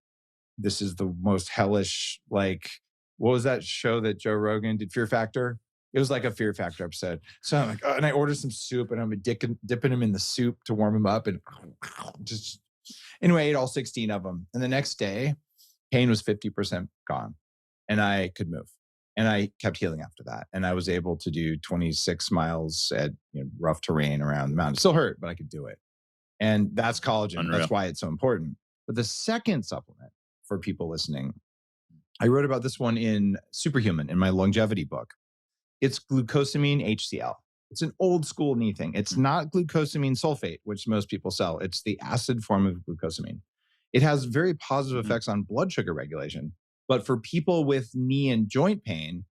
this is the most hellish, like, what was that show that Joe Rogan did, Fear Factor? It was like a Fear Factor episode. So I'm like, oh, and I ordered some soup, and I'm dipping them in the soup to warm them up. And just, anyway, I ate all 16 of them. And the next day, pain was 50% gone, and I could move. And I kept healing after that. And I was able to do 26 miles at rough terrain around the mountain. It still hurt, but I could do it. And that's collagen. Unreal. That's why it's so important. But the second supplement for people listening, I wrote about this one in Superhuman in my longevity book. It's glucosamine HCl. It's an old school knee thing. It's not glucosamine sulfate, which most people sell. It's the acid form of glucosamine. It has very positive effects on blood sugar regulation. But for people with knee and joint pain,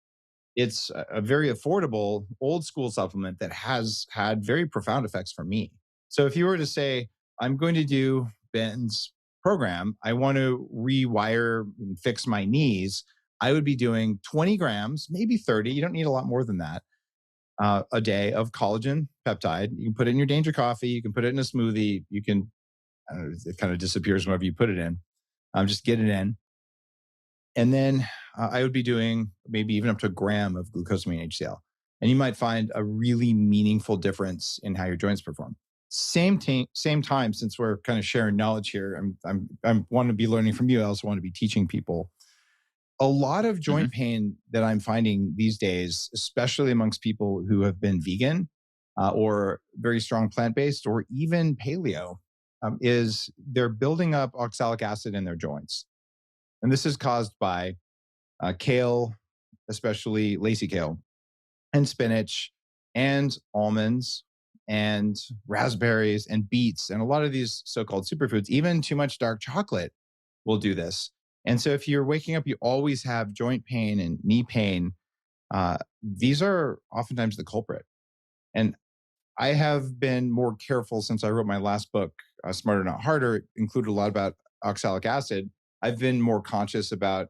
it's a very affordable old school supplement that has had very profound effects for me. So if you were to say, I'm going to do Ben's program, I want to rewire and fix my knees, I would be doing 20 grams, maybe 30. You don't need a lot more than that a day of collagen peptide. You can put it in your Danger Coffee. You can put it in a smoothie. You can, I don't know, it kind of disappears whenever you put it in. Just get it in. And then I would be doing maybe even up to a gram of glucosamine HCl. And you might find a really meaningful difference in how your joints perform. Same time, since we're kind of sharing knowledge here, I want to be learning from you. I also want to be teaching people. A lot of joint pain that I'm finding these days, especially amongst people who have been vegan or very strong plant-based or even paleo, is they're building up oxalic acid in their joints. And this is caused by kale, especially lacy kale, and spinach, and almonds, and raspberries, and beets, and a lot of these so-called superfoods. Even too much dark chocolate will do this. And so if you're waking up, you always have joint pain and knee pain, these are oftentimes the culprit. And I have been more careful since I wrote my last book, Smarter Not Harder. It included a lot about oxalic acid. I've been more conscious about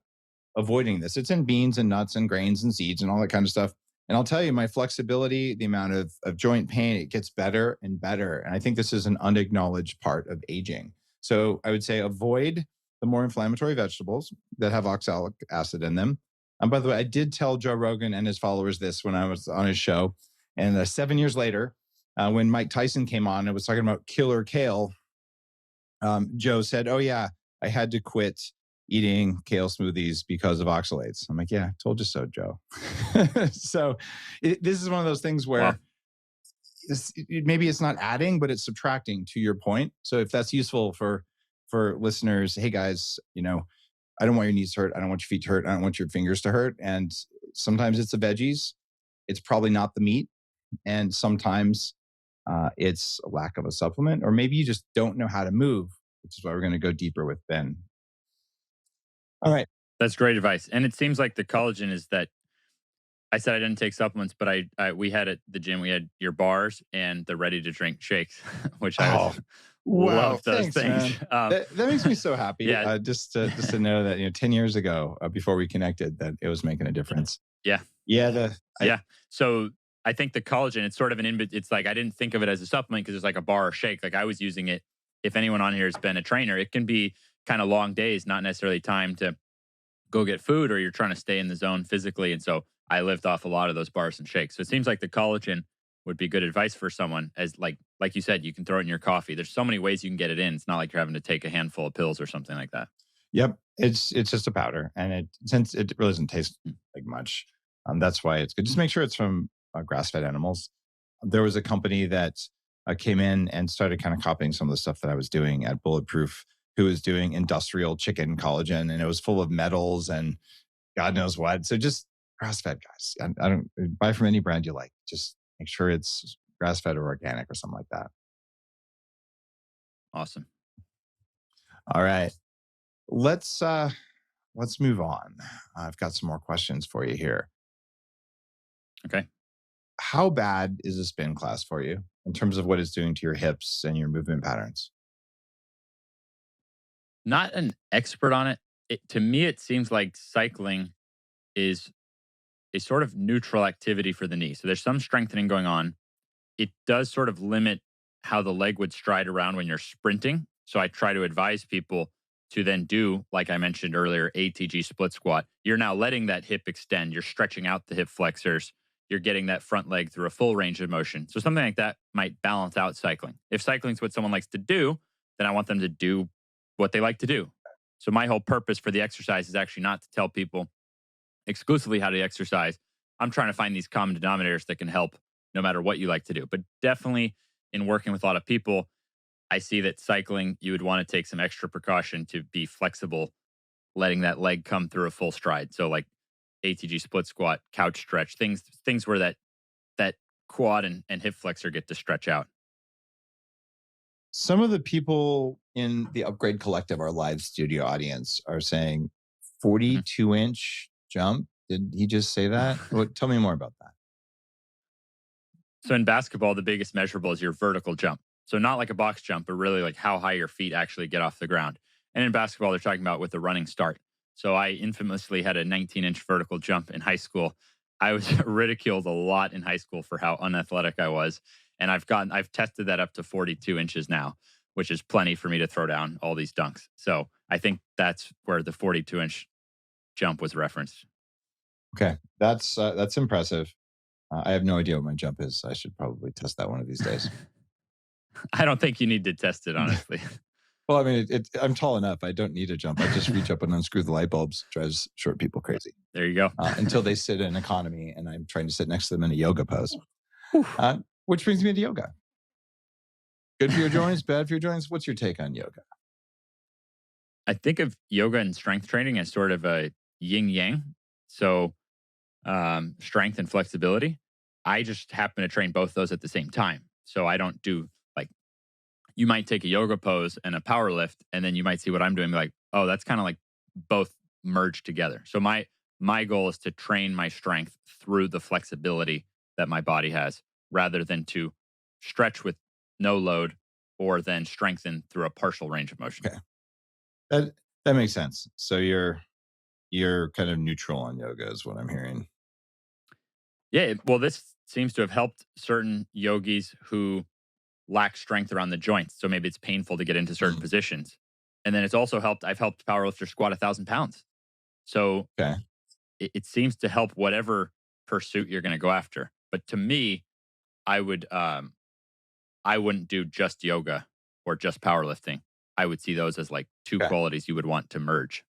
avoiding this. It's in beans and nuts and grains and seeds and all that kind of stuff. And I'll tell you, my flexibility, the amount of joint pain, it gets better and better. And I think this is an unacknowledged part of aging. So I would say avoid the more inflammatory vegetables that have oxalic acid in them. And by the way, I did tell Joe Rogan and his followers this when I was on his show. And 7 years later, when Mike Tyson came on and was talking about killer kale, Joe said, oh yeah, I had to quit eating kale smoothies because of oxalates. I'm like, yeah, told you so, Joe. So this is one of those things where maybe it's not adding, but it's subtracting, to your point. So if that's useful for listeners, hey guys, I don't want your knees to hurt. I don't want your feet to hurt. I don't want your fingers to hurt. And sometimes it's the veggies. It's probably not the meat. And sometimes it's a lack of a supplement, or maybe you just don't know how to move, which is why we're going to go deeper with Ben. All right. That's great advice. And it seems like the collagen is that I said I didn't take supplements, but we had at the gym, we had your bars and the ready to drink shakes, which I love those things. That makes me so happy. Yeah. Just to know that, 10 years ago, before we connected, that it was making a difference. Yeah. Yeah. So I think the collagen, it's sort of it's like, I didn't think of it as a supplement because it's like a bar or shake. Like I was using it. If anyone on here has been a trainer, it can be kind of long days, not necessarily time to go get food, or you're trying to stay in the zone physically. And so I lived off a lot of those bars and shakes. So it seems like the collagen would be good advice for someone, as like you said, you can throw it in your coffee. There's so many ways you can get it in. It's not like you're having to take a handful of pills or something like that. Yep. It's just a powder. And since it really doesn't taste like much, that's why it's good. Just make sure it's from grass-fed animals. There was a company that came in and started kind of copying some of the stuff that I was doing at Bulletproof, who was doing industrial chicken collagen, and it was full of metals and God knows what. So just grass-fed, guys. I don't buy from any brand you like. Just make sure it's grass-fed or organic or something like that. Awesome. All right. Let's move on. I've got some more questions for you here. Okay. How bad is a spin class for you in terms of what it's doing to your hips and your movement patterns? Not an expert on it. To me, it seems like cycling is a sort of neutral activity for the knee. So there's some strengthening going on. It does sort of limit how the leg would stride around when you're sprinting. So I try to advise people to then do, like I mentioned earlier, ATG split squat. You're now letting that hip extend. You're stretching out the hip flexors. You're getting that front leg through a full range of motion. So something like that might balance out cycling. If cycling is what someone likes to do, then I want them to do what they like to do. So my whole purpose for the exercise is actually not to tell people exclusively how to exercise. I'm trying to find these common denominators that can help no matter what you like to do. But definitely in working with a lot of people, I see that cycling, you would want to take some extra precaution to be flexible, letting that leg come through a full stride. So like ATG split squat, couch stretch, things where that quad and hip flexor get to stretch out. Some of the people in the Upgrade Collective, our live studio audience, are saying 42-inch jump. Did he just say that? Tell me more about that. So in basketball, the biggest measurable is your vertical jump. So not like a box jump, but really like how high your feet actually get off the ground. And in basketball, they're talking about with the running start. So I infamously had a 19-inch vertical jump in high school. I was ridiculed a lot in high school for how unathletic I was. And I've tested that up to 42 inches now, which is plenty for me to throw down all these dunks. So I think that's where the 42-inch jump was referenced. Okay, that's impressive. I have no idea what my jump is. I should probably test that one of these days. I don't think you need to test it, honestly. Well, I mean, I'm tall enough. I don't need a jump. I just reach up and unscrew the light bulbs. Drives short people crazy. There you go. Until they sit in economy, and I'm trying to sit next to them in a yoga pose. Which brings me to yoga. Good for your joints, bad for your joints. What's your take on yoga? I think of yoga and strength training as sort of a yin yang. So strength and flexibility. I just happen to train both those at the same time. So I don't do like, you might take a yoga pose and a power lift, and then you might see what I'm doing, be like, oh, that's kind of like both merged together. So my goal is to train my strength through the flexibility that my body has, rather than to stretch with no load or then strengthen through a partial range of motion. Okay. That makes sense. So you're kind of neutral on yoga is what I'm hearing. Yeah, well, this seems to have helped certain yogis who lack strength around the joints. So maybe it's painful to get into certain positions. And then it's also I've helped powerlifters squat 1,000 pounds. So it seems to help whatever pursuit you're going to go after. But to me, I wouldn't do just yoga or just powerlifting. I would see those as like two qualities you would want to merge.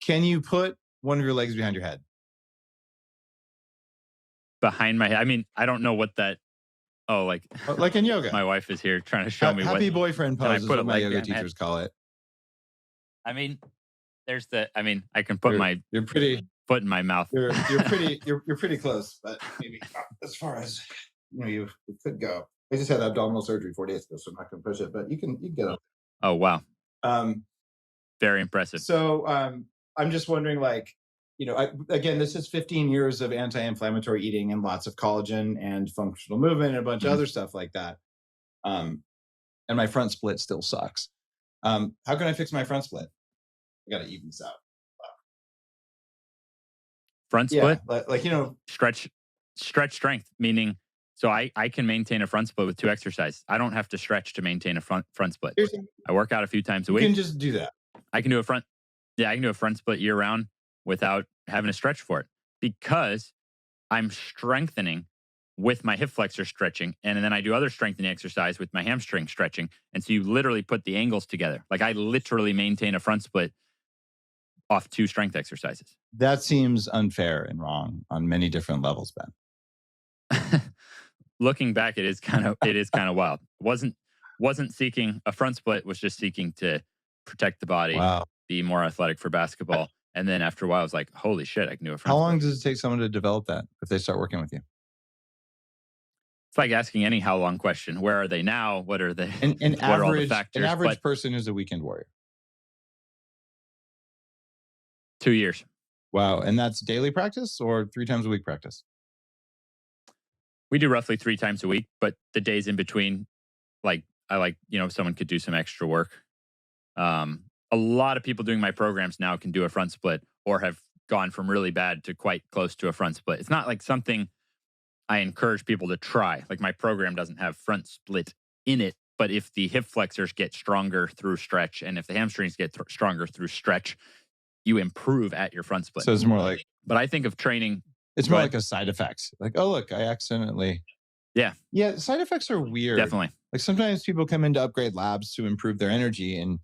Can you put one of your legs behind your head? Behind my head? I mean, I don't know what that. Oh, like in yoga. My wife is here trying to show me happy boyfriend pose is what my yoga teachers call it. I mean, I can put my foot in my mouth. You're pretty close, but maybe as far as you could go. I just had abdominal surgery 4 days ago, so I'm not going to push it, but you can get up. Oh wow. Very impressive. So I'm just wondering, again, this is 15 years of anti-inflammatory eating and lots of collagen and functional movement and a bunch of other stuff like that. And my front split still sucks. How can I fix my front split? I got to even this out. Front split? Stretch strength, meaning, so I can maintain a front split with 2 exercises. I don't have to stretch to maintain a front split. I work out a few times a week. You can just do that. I can do a front split year round without having to stretch for it, because I'm strengthening with my hip flexor stretching, and then I do other strengthening exercise with my hamstring stretching. And so you literally put the angles together. Like I literally maintain a front split off 2 strength exercises. That seems unfair and wrong on many different levels, Ben. Looking back, it is kind of wild. Wasn't seeking a front split, was just seeking to protect the body, be more athletic for basketball. And then after a while, I was like, holy shit, I can do a front How long split. does it take someone to develop that if they start working with you? It's like asking any how long question. Where are they now? What are they? What are all the An factors? average But person is a weekend warrior. 2 years. Wow. And that's daily practice or 3 times a week practice? We do roughly 3 times a week, but the days in between, like I like, someone could do some extra work. A lot of people doing my programs now can do a front split or have gone from really bad to quite close to a front split. It's not like something I encourage people to try. Like my program doesn't have front split in it, but if the hip flexors get stronger through stretch and if the hamstrings get stronger through stretch, you improve at your front split. So it's more like, But I think of training. it's Go more ahead. like a side effect. Like, oh, look, I accidentally. Yeah, Yeah. Side effects are weird. definitely. Like sometimes people come into Upgrade Labs to improve their energy. And,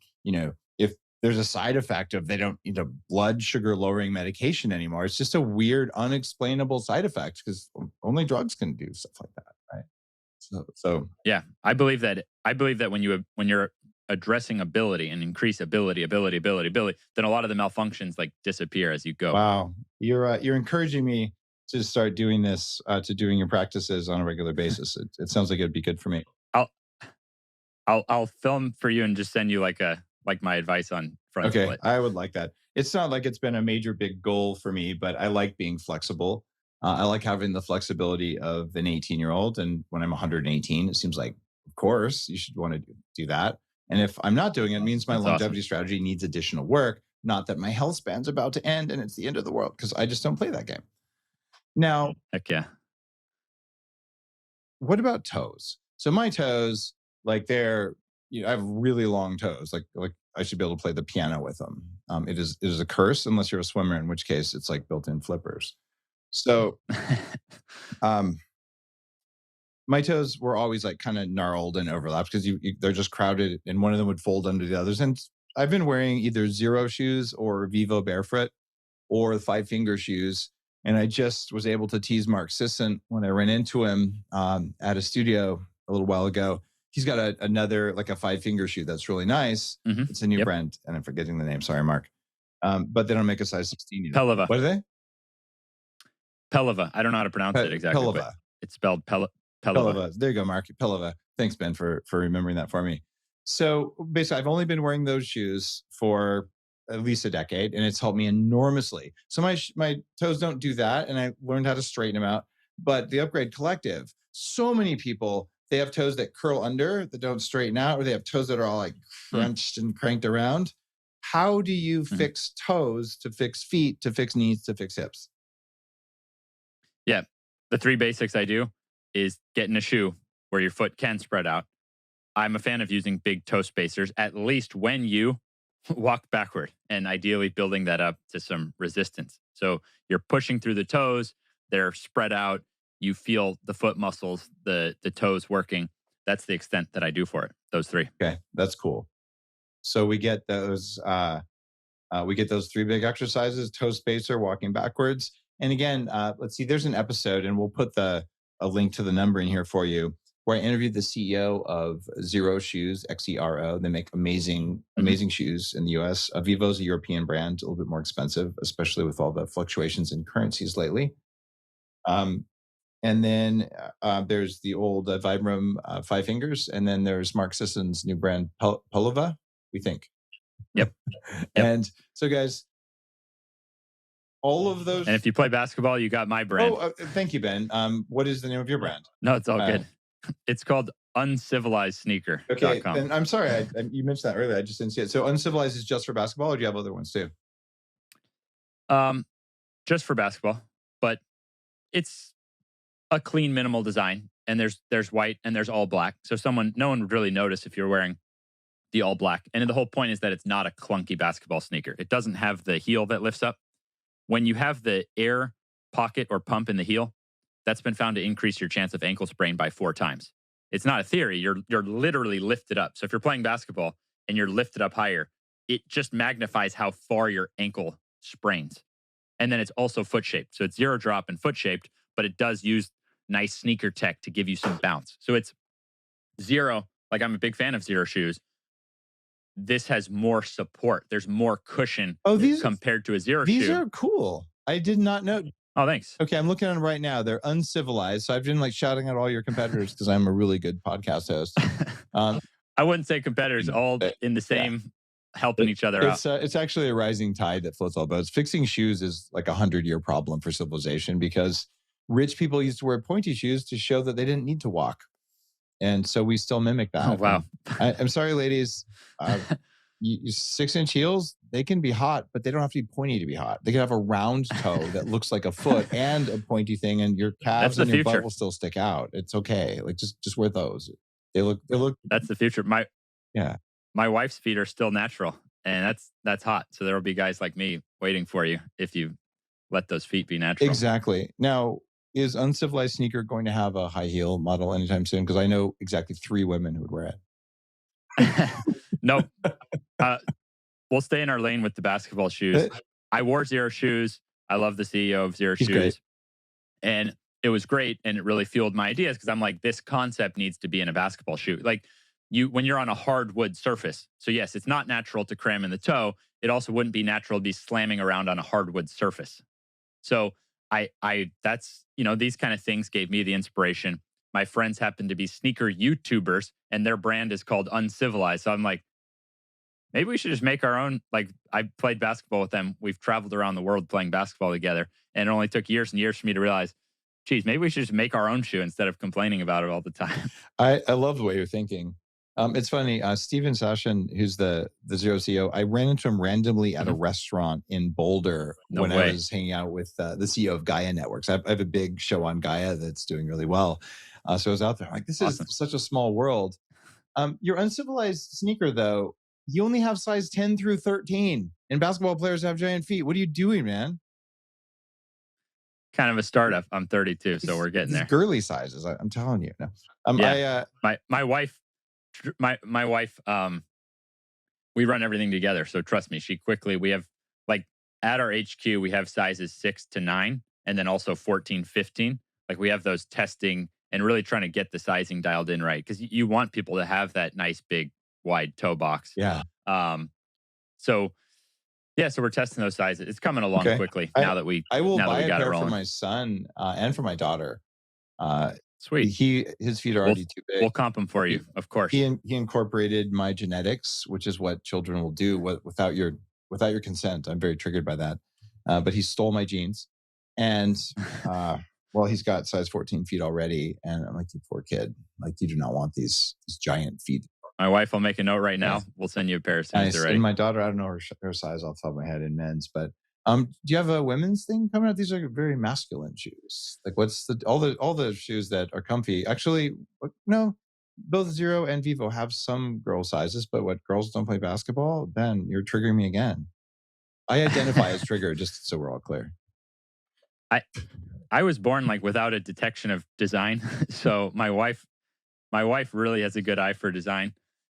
if there's a side effect of they don't need a blood sugar lowering medication anymore, it's just a weird, unexplainable side effect because only drugs can do stuff like that. Right. So Yeah, I believe that when you're addressing ability and increase ability, then a lot of the malfunctions like disappear as you go. wow, you're encouraging me to start doing this, to doing your practices on a regular basis. It sounds like it'd be good for me. I'll I'll film for you and just send you like my advice on front Okay, split. I would like that. It's not like it's been a major big goal for me, but I like being flexible. I like having the flexibility of an 18-year-old. And when I'm 118, it seems like, of course, you should want to do that. And if I'm not doing it, it means my That's longevity awesome. strategy needs additional work. Not that my health span's about to end and it's the end of the world, because I just don't play that game. Now, Heck yeah. what about toes? So my toes, like I have really long toes. Like I should be able to play the piano with them. It is a curse unless you're a swimmer, in which case it's like built-in flippers. So um, my toes were always like kind of gnarled and overlapped because they're just crowded, and one of them would fold under the others. And I've been wearing either Zero shoes or Vivo barefoot or the 5 finger shoes. And I just was able to tease Mark Sisson when I ran into him at a studio a little while ago. He's got another, like a 5 finger shoe that's really nice. Mhm. It's a new Yep. brand, and I'm forgetting the name. Sorry, Mark. But they don't make a size 16. Pelava. What are they? Pelava. I don't know how to pronounce it exactly, but Pelava. it's spelled Pelava. Pelava. There you go, Mark. Pelava. Thanks, Ben, for remembering that for me. So basically, I've only been wearing those shoes for at least a decade, and it's helped me enormously. So my toes don't do that, and I learned how to straighten them out. But the Upgrade Collective, so many people, they have toes that curl under that don't straighten out, or they have toes that are all like crunched and cranked around. How do you fix toes to fix feet to fix knees to fix hips? Yeah. The 3 basics I do is get in a shoe where your foot can spread out. I'm a fan of using big toe spacers, at least when you walk backward, and ideally building that up to some resistance. So you're pushing through the toes, they're spread out, you feel the foot muscles, the toes working. That's the extent that I do for it, those 3. Okay, that's cool. So we get those 3 big exercises: toe spacer, walking backwards. And again, let's see, there's an episode, and we'll put a link to the number in here for you, where I interviewed the CEO of Zero Shoes, XERO. They make amazing shoes in the US. Vivo's a European brand, a little bit more expensive, especially with all the fluctuations in currencies lately. And then there's the old Vibram 5 fingers. And then there's Mark Sisson's new brand, Pelava, we think. Yep. And so, guys, all of those. And if you play basketball, you got my brand. Thank you, Ben. What is the name of your brand? No, it's all good. It's called uncivilized-sneaker.com. Okay, then I'm sorry. You mentioned that earlier. I just didn't see it. So Uncivilized is just for basketball, or do you have other ones too? Just for basketball, but it's a clean, minimal design. And there's white and there's all black. So no one would really notice if you're wearing the all black. And the whole point is that it's not a clunky basketball sneaker. It doesn't have the heel that lifts up. When you have the air pocket or pump in the heel, that's been found to increase your chance of ankle sprain by 4 times. It's not a theory. You're literally lifted up. So if you're playing basketball and you're lifted up higher, it just magnifies how far your ankle sprains. And then it's also foot shaped. So it's zero drop and foot shaped, but it does use nice sneaker tech to give you some bounce. So it's zero. Like, I'm a big fan of Zero shoes. this has more support. There's more cushion Oh, these compared to a zero these shoe. are cool. I did not know. Oh, thanks. Okay, I'm looking at them right now. They're uncivilized. So I've been like shouting at all your competitors because I'm a really good podcast host. I wouldn't say competitors, all in the same, helping each other out. It's actually a rising tide that floats all boats. Fixing shoes is like a 100-year problem for civilization because rich people used to wear pointy shoes to show that they didn't need to walk. And so we still mimic that. Oh, wow. I'm sorry, ladies. 6-inch heels, they can be hot, but they don't have to be pointy to be hot. They can have a round toe that looks like a foot and a pointy thing, and your calves and your butt will still stick out. It's okay. Like just wear those. They look. That's the future. My wife's feet are still natural, and that's hot. So there will be guys like me waiting for you if you let those feet be natural. Exactly. Now, is Uncivilized Sneaker going to have a high heel model anytime soon? Because I know exactly 3 women who would wear it. Nope. We'll stay in our lane with the basketball shoes. I wore Zero shoes. I love the CEO of Zero He's shoes. Great. And it was great. And it really fueled my ideas because I'm like, this concept needs to be in a basketball shoe. Like when you're on a hardwood surface. So yes, it's not natural to cram in the toe. It also wouldn't be natural to be slamming around on a hardwood surface. So that's, these kind of things gave me the inspiration. My friends happen to be sneaker YouTubers and their brand is called Uncivilized. So I'm like, maybe we should just make our own. Like I played basketball with them. We've traveled around the world playing basketball together. And it only took years and years for me to realize, geez, maybe we should just make our own shoe instead of complaining about it all the time. I love the way you're thinking. It's funny. Steven Sashin, who's the Zero CEO, I ran into him randomly at a restaurant in Boulder I was hanging out with the CEO of Gaia Networks. I have a big show on Gaia that's doing really well. So I was out there. I'm like, this is such a small world. Your Uncivilized sneaker, though, you only have size 10 through 13. And basketball players have giant feet. What are you doing, man? Kind of a startup. I'm 32, so we're getting there. Girly sizes, I'm telling you. No. My wife, we run everything together. So trust me, we have like at our HQ, we have sizes 6 to 9 and then also 14, 15. Like we have those testing and really trying to get the sizing dialed in right. Because you want people to have that nice, big, wide toe box. Yeah. So we're testing those sizes. It's coming along quickly now that we I will now buy that we got a it pair rolling. for my son and for my daughter. Sweet. His feet are already too big. We'll comp them for you, of course. He incorporated my genetics, which is what children will do without your consent. I'm very triggered by that. But he stole my jeans, and he's got size 14 feet already. And I'm like, you poor kid. Like, you do not want these giant feet. My wife will make a note right now. Yeah. We'll send you a pair as soon as they're ready. And my daughter, I don't know her size off the top of my head in men's, but do you have a women's thing coming out? These are very masculine shoes. Like, what's all the shoes that are comfy? Actually, no, both Zero and Vivo have some girl sizes, but what, girls don't play basketball? Ben, you're triggering me again. I identify as trigger, just so we're all clear. I was born like without a detection of design, so my wife really has a good eye for design,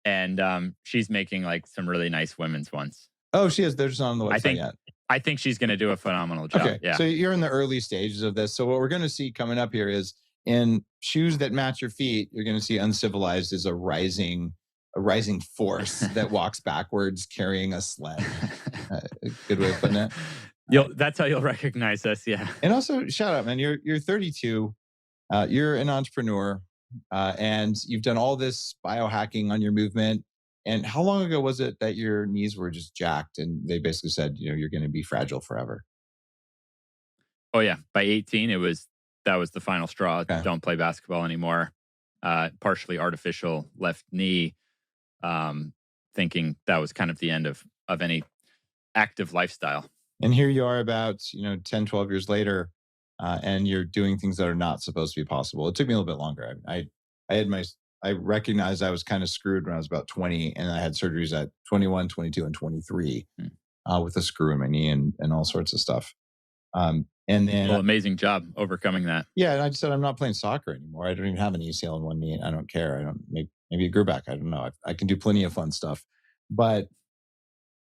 and she's making like some really nice women's ones. Oh, she is. They're just not on the website yet. I think she's going to do a phenomenal job. Okay, yeah. So you're in the early stages of this. So what we're going to see coming up here is in shoes that match your feet, you're going to see Uncivilized as a rising force that walks backwards carrying a sled. Good way of putting it. That's how you'll recognize us. Yeah. And also, shout out, man. You're 32. You're an entrepreneur, and you've done all this biohacking on your movement. And how long ago was it that your knees were just jacked and they basically said, you're going to be fragile forever? Oh yeah. By 18, that was the final straw. Okay. Don't play basketball anymore. Partially artificial left knee, thinking that was kind of the end of any active lifestyle. And here you are about, 10, 12 years later, and you're doing things that are not supposed to be possible. It took me a little bit longer. I recognized I was kind of screwed when I was about 20, and I had surgeries at 21, 22, and 23 with a screw in my knee and all sorts of stuff. And then, amazing job overcoming that. Yeah, and I just said, I'm not playing soccer anymore. I don't even have an ACL in one knee. I don't care. Maybe it grew back. I don't know. I can do plenty of fun stuff. But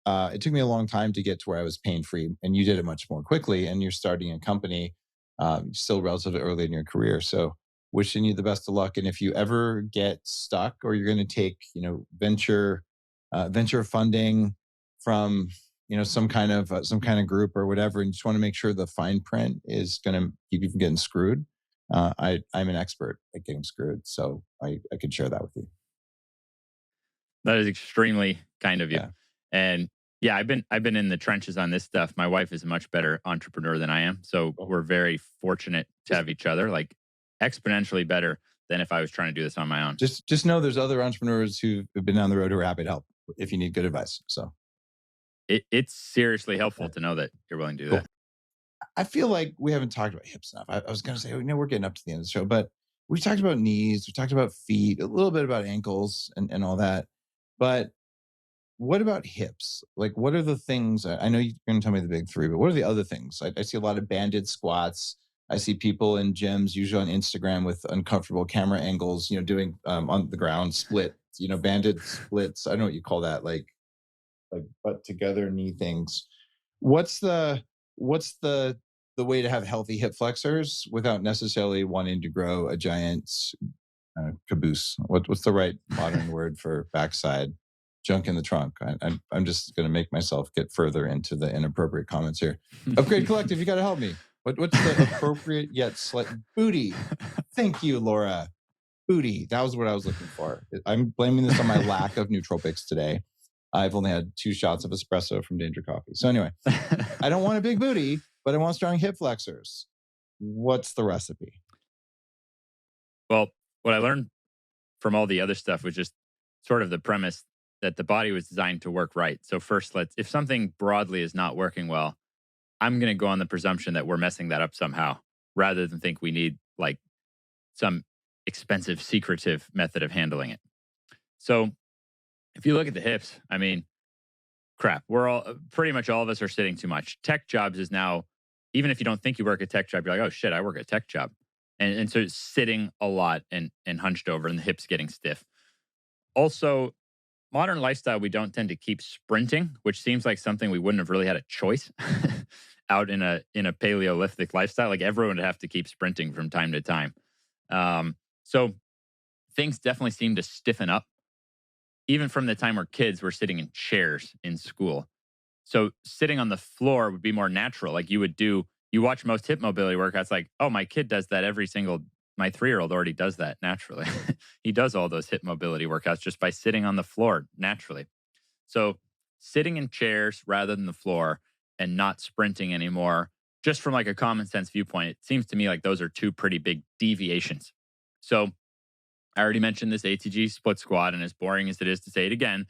it took me a long time to get to where I was pain-free, and you did it much more quickly, and you're starting a company still relatively early in your career. So wishing you the best of luck. And if you ever get stuck or you're going to take, venture venture funding from some kind of group or whatever, and you just want to make sure the fine print is going to keep you from getting screwed. I'm an expert at getting screwed, so I could share that with you. That is extremely kind of you. Yeah. And yeah, I've been in the trenches on this stuff. My wife is a much better entrepreneur than I am. So we're very fortunate to have each other, like exponentially better than if I was trying to do this on my own. Just know there's other entrepreneurs who've been down the road who are happy to help if you need good advice. So It's seriously helpful to know that you're willing to do that. I feel like we haven't talked about hips enough. I was going to say, we're getting up to the end of the show, but we talked about knees, we talked about feet, a little bit about ankles and all that. But what about hips? Like, what are the things? I know you're going to tell me the big three, but what are the other things? I see a lot of banded squats. I see people in gyms, usually on Instagram, with uncomfortable camera angles, doing on the ground split, banded splits. I don't know what you call that, like butt together knee things. What's the way to have healthy hip flexors without necessarily wanting to grow a giant caboose? What's the right modern word for backside? Junk in the trunk. I'm just going to make myself get further into the inappropriate comments here. Upgrade Collective, you got to help me. What's the appropriate yet slight booty? Thank you, Laura. Booty. That was what I was looking for. I'm blaming this on my lack of nootropics today. I've only had 2 shots of espresso from Danger Coffee. So anyway, I don't want a big booty, but I want strong hip flexors. What's the recipe? Well, what I learned from all the other stuff was just sort of the premise that the body was designed to work right. So first, if something broadly is not working well, I'm going to go on the presumption that we're messing that up somehow, rather than think we need like some expensive, secretive method of handling it. So if you look at the hips, I mean, crap, pretty much all of us are sitting too much. Tech jobs is now, even if you don't think you work a tech job, you're like, oh shit, I work a tech job. And so it's sitting a lot and hunched over and the hips getting stiff. Also, modern lifestyle, we don't tend to keep sprinting, which seems like something we wouldn't have really had a choice out in a Paleolithic lifestyle. Like everyone would have to keep sprinting from time to time. So things definitely seem to stiffen up. Even from the time we're kids, we're sitting in chairs in school. So sitting on the floor would be more natural. Like you watch most hip mobility workouts, like, oh, my 3-year-old already does that naturally. He does all those hip mobility workouts just by sitting on the floor naturally. So sitting in chairs rather than the floor and not sprinting anymore, just from like a common sense viewpoint, it seems to me like those are 2 pretty big deviations. So I already mentioned this ATG split squat, and as boring as it is to say it again,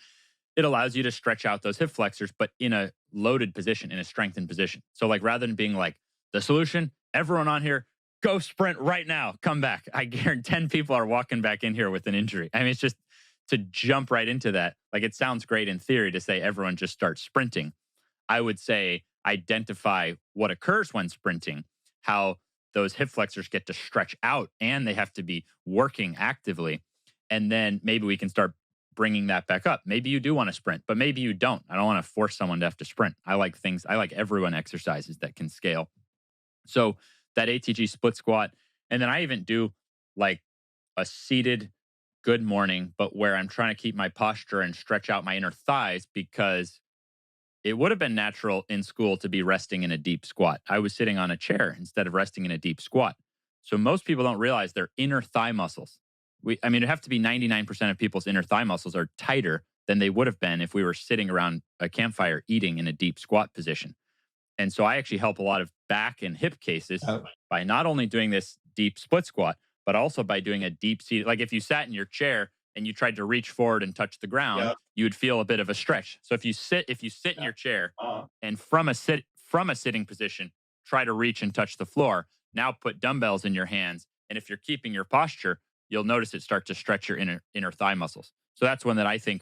it allows you to stretch out those hip flexors, but in a loaded position, in a strengthened position. So like rather than being like, the solution, everyone on here, go sprint right now, come back. I guarantee 10 people are walking back in here with an injury. I mean, it's just to jump right into that. Like it sounds great in theory to say everyone just starts sprinting. I would say identify what occurs when sprinting, how those hip flexors get to stretch out and they have to be working actively. And then maybe we can start bringing that back up. Maybe you do want to sprint, but maybe you don't. I don't want to force someone to have to sprint. I like everyone exercises that can scale. So that ATG split squat. And then I even do like a seated good morning, but where I'm trying to keep my posture and stretch out my inner thighs, because it would have been natural in school to be resting in a deep squat. I was sitting on a chair instead of resting in a deep squat. So most people don't realize their inner thigh muscles. It'd have to be 99% of people's inner thigh muscles are tighter than they would have been if we were sitting around a campfire eating in a deep squat position. And so I actually help a lot of back and hip cases by not only doing this deep split squat, but also by doing a deep seated. Like if you sat in your chair and you tried to reach forward and touch the ground, you would feel a bit of a stretch. So if you sit in your chair and from a sitting position, try to reach and touch the floor. Now put dumbbells in your hands, and if you're keeping your posture, you'll notice it start to stretch your inner thigh muscles. So that's one that I think.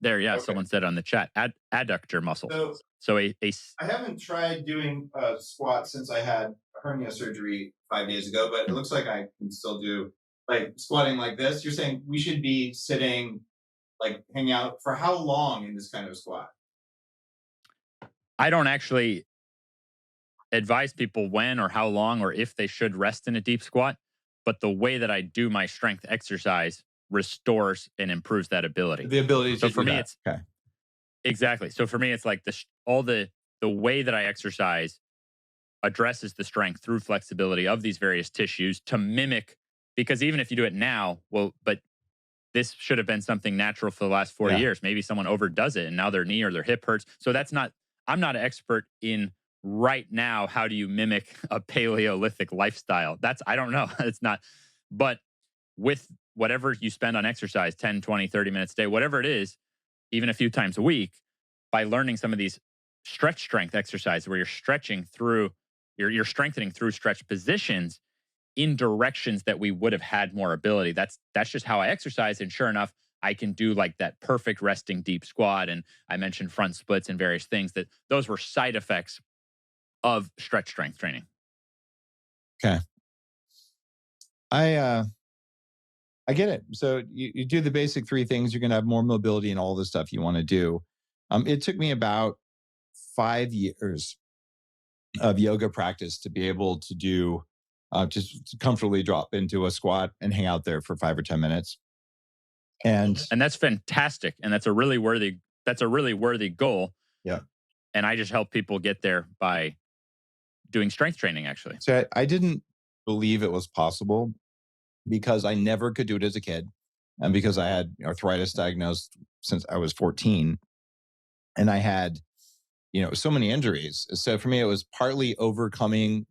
There, yeah. Okay. Someone said on the chat, adductor muscles. So I haven't tried doing squats since I had a hernia surgery 5 days ago, but it looks like I can still do like squatting like this. You're saying we should be sitting, like hang out for how long in this kind of squat? I don't actually advise people when or how long or if they should rest in a deep squat, but the way that I do my strength exercise restores and improves that ability. The ability So to for do me, that. it's Okay. exactly. So for me, it's like all the way that I exercise addresses the strength through flexibility of these various tissues to mimic. Because even if you do it now, well, but this should have been something natural for the last 40 Yeah. years. Maybe someone overdoes it and now their knee or their hip hurts. So I'm not an expert in right now. How do you mimic a Paleolithic lifestyle? I don't know. It's not, but with whatever you spend on exercise, 10, 20, 30 minutes a day, whatever it is, even a few times a week, by learning some of these stretch strength exercises where you're stretching through, you're strengthening through stretch positions in directions that we would have had more ability. That's just how I exercise. And sure enough, I can do like that perfect resting deep squat. And I mentioned front splits and various things that those were side effects of stretch strength training. Okay. I get it. So you do the basic three things. You're going to have more mobility and all the stuff you want to do. It took me about 5 years of yoga practice to be able to do just comfortably drop into a squat and hang out there for 5 or 10 minutes. And that's fantastic. And that's a really worthy goal. yeah. And I just help people get there by doing strength training, actually. So I didn't believe it was possible because I never could do it as a kid. And because I had arthritis diagnosed since I was 14. And I had, so many injuries. So for me, it was partly overcoming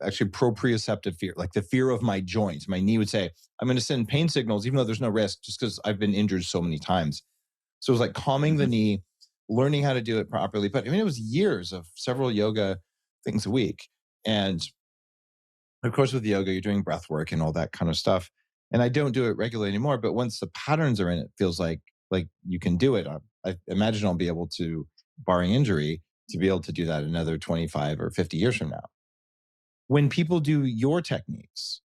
actually proprioceptive fear, like the fear of my joints. My knee would say, I'm going to send pain signals, even though there's no risk, just because I've been injured so many times. So it was like calming the knee, learning how to do it properly. But I mean, it was years of several yoga things a week. And of course, with yoga, you're doing breath work and all that kind of stuff. And I don't do it regularly anymore. But once the patterns are in, it feels like you can do it. I imagine I'll be able to, barring injury, to be able to do that another 25 or 50 years from now. When people do your techniques,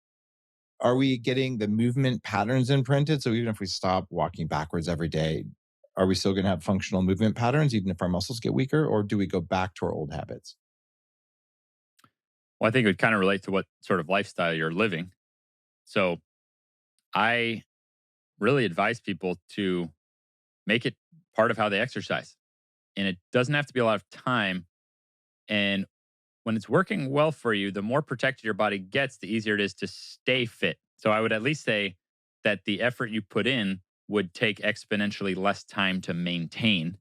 are we getting the movement patterns imprinted? So even if we stop walking backwards every day, are we still going to have functional movement patterns, even if our muscles get weaker? Or do we go back to our old habits? Well, I think it would kind of relate to what sort of lifestyle you're living. So I really advise people to make it part of how they exercise. And it doesn't have to be a lot of time. And when it's working well for you, the more protected your body gets, the easier it is to stay fit. So I would at least say that the effort you put in would take exponentially less time to maintain.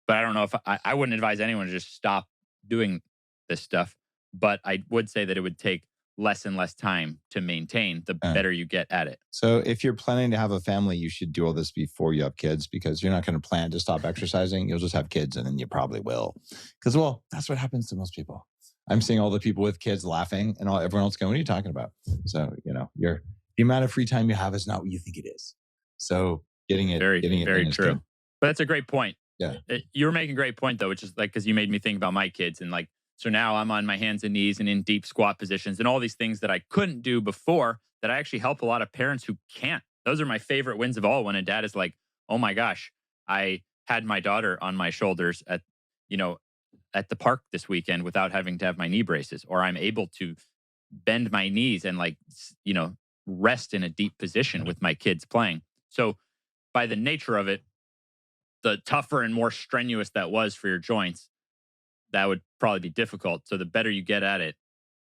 But I don't know if I wouldn't advise anyone to just stop doing this stuff. But I would say that it would take less and less time to maintain the better you get at it. So if you're planning to have a family, you should do all this before you have kids, because you're not going to plan to stop exercising. You'll just have kids and then you probably will. Because, well, that's what happens to most people. I'm seeing all the people with kids laughing and everyone else going, what are you talking about? So, the amount of free time you have is not what you think it is. So getting it very true. good. But that's a great point. Yeah. You were making a great point, though, which is like, because you made me think about my kids. And like, so now I'm on my hands and knees and in deep squat positions and all these things that I couldn't do before that I actually help a lot of parents who can't. Those are my favorite wins of all, when a dad is like, oh my gosh, I had my daughter on my shoulders at the park this weekend without having to have my knee braces, or I'm able to bend my knees and rest in a deep position with my kids playing. So by the nature of it, the tougher and more strenuous that was for your joints, that would probably be difficult. So the better you get at it,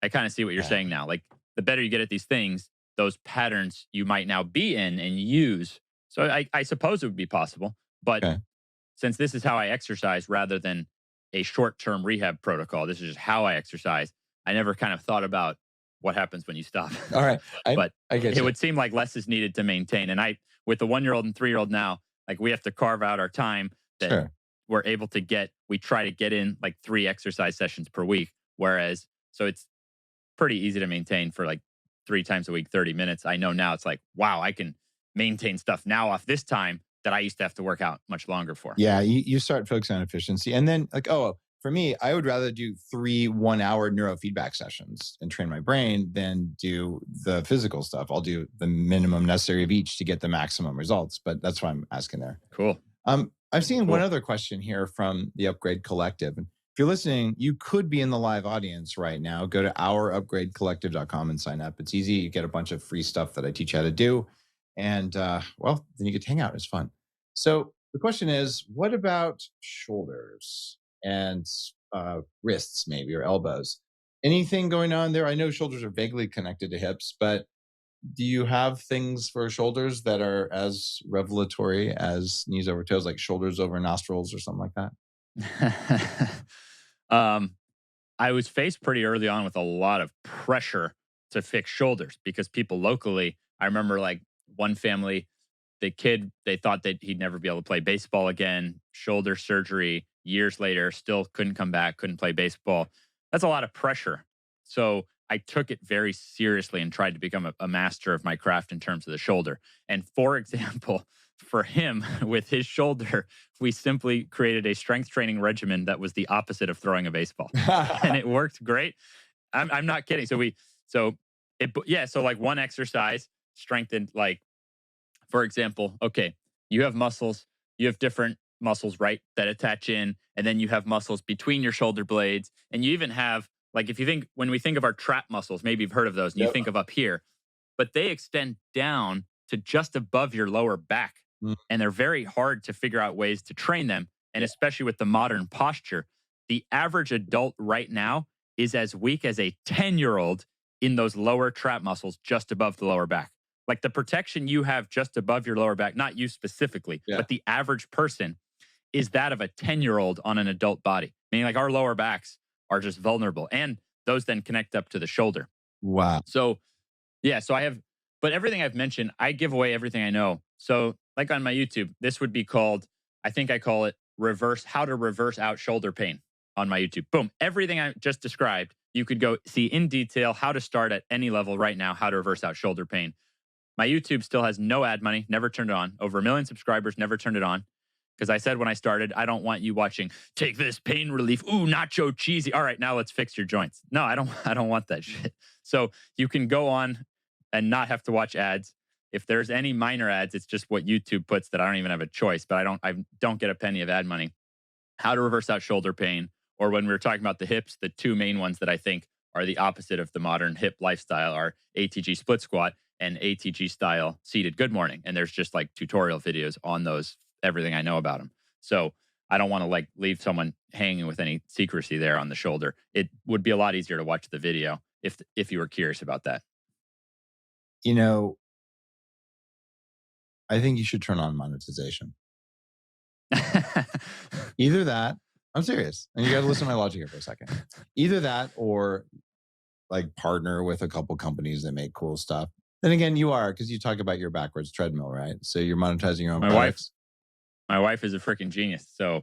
I kind of see what you're saying now. Like, the better you get at these things, those patterns you might now be in and use. So I suppose it would be possible. But since this is how I exercise rather than a short-term rehab protocol, this is just how I exercise, I never kind of thought about what happens when you stop. All right. But I get it you. would seem like less is needed to maintain. And with the 1-year-old and 3-year-old now, like, we have to carve out our time that we're able to we try to get in like 3 exercise sessions per week. Whereas, so it's pretty easy to maintain for like 3 times a week, 30 minutes. I know now it's like, wow, I can maintain stuff now off this time that I used to have to work out much longer for. Yeah. You start focusing on efficiency. And then for me, I would rather do 3 1-hour neurofeedback sessions and train my brain than do the physical stuff. I'll do the minimum necessary of each to get the maximum results. But that's why I'm asking there. Cool. I've seen one other question here from the Upgrade Collective. If you're listening, you could be in the live audience right now. Go to ourupgradecollective.com and sign up. It's easy. You get a bunch of free stuff that I teach you how to do. And well, then you get to hang out. It's fun. So the question is, what about shoulders and wrists, maybe, or elbows? Anything going on there? I know shoulders are vaguely connected to hips, but do you have things for shoulders that are as revelatory as knees over toes, like shoulders over nostrils or something like that? um, I was faced pretty early on with a lot of pressure to fix shoulders because people locally, I remember like one family, the kid, they thought that he'd never be able to play baseball again, shoulder surgery years later, still couldn't come back, couldn't play baseball. That's a lot of pressure. So I took it very seriously and tried to become a master of my craft in terms of the shoulder. And for example, for him with his shoulder, we simply created a strength training regimen that was the opposite of throwing a baseball. And it worked great. I'm not kidding. So like one exercise strengthened, like, for example, okay, you have muscles, you have different muscles, right, that attach in, and then you have muscles between your shoulder blades. And you even have, like, if you think, when we think of our trap muscles, maybe you've heard of those, and you Yep. think of up here, but they extend down to just above your lower back. Mm, And they're very hard to figure out ways to train them. And yeah. especially with the modern posture, the average adult right now is as weak as a 10-year-old in those lower trap muscles just above the lower back. Like the protection you have just above your lower back, not you specifically, Yeah. but the average person is that of a 10-year-old on an adult body. Meaning like our lower backs are just vulnerable. And those then connect up to the shoulder. Wow. So yeah, so I have, but everything I've mentioned, I give away everything I know. So, like on my YouTube, this would be called, I think I call it how to reverse out shoulder pain on my YouTube. Boom. Everything I just described, you could go see in detail how to start at any level right now, how to reverse out shoulder pain. My YouTube still has no ad money, never turned it on. Over 1 million subscribers, never turned it on. Because I said when I started, I don't want you watching, take this pain relief. Ooh, nacho cheesy. All right, now let's fix your joints. No, I don't I don't want that shit. So you can go on and not have to watch ads. If there's any minor ads, it's just what YouTube puts that I don't even have a choice, but I don't get a penny of ad money. How to reverse out shoulder pain, or when we were talking about the hips, the two main ones that I think are the opposite of the modern hip lifestyle are ATG split squat and ATG style seated good morning. And there's just like tutorial videos on those, everything I know about them. So I don't want to like leave someone hanging with any secrecy there on the shoulder. It would be a lot easier to watch the video if you were curious about that. You know, I think you should turn on monetization. Either that, I'm serious. And you got to listen to my logic here for a second. Either that or like partner with a couple companies that make cool stuff. Then again, you are, because you talk about your backwards treadmill, right? So you're monetizing your own my wife, products. my wife is a freaking genius. So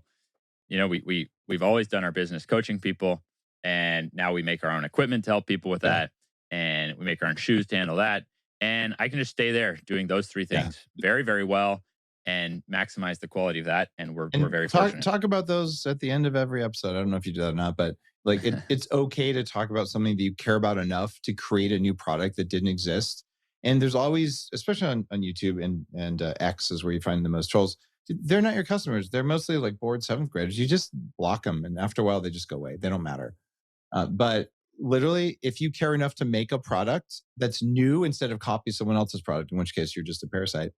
we've always done our business coaching people, and now we make our own equipment to help people with Yeah. that, and we make our own shoes to handle that, and I can just stay there doing those three Yeah. things very, very well and maximize the quality of that, and we're And very talk fortunate. talk about those at the end of every episode. I don't know if you do that or not, but like it's okay to talk about something that you care about enough to create a new product that didn't exist. And there's always, especially on YouTube and X is where you find the most trolls. They're not your customers. They're mostly like bored seventh graders. You just block them, and after a while, they just go away. They don't matter. But literally, if you care enough to make a product that's new instead of copy someone else's product, in which case you're just a parasite,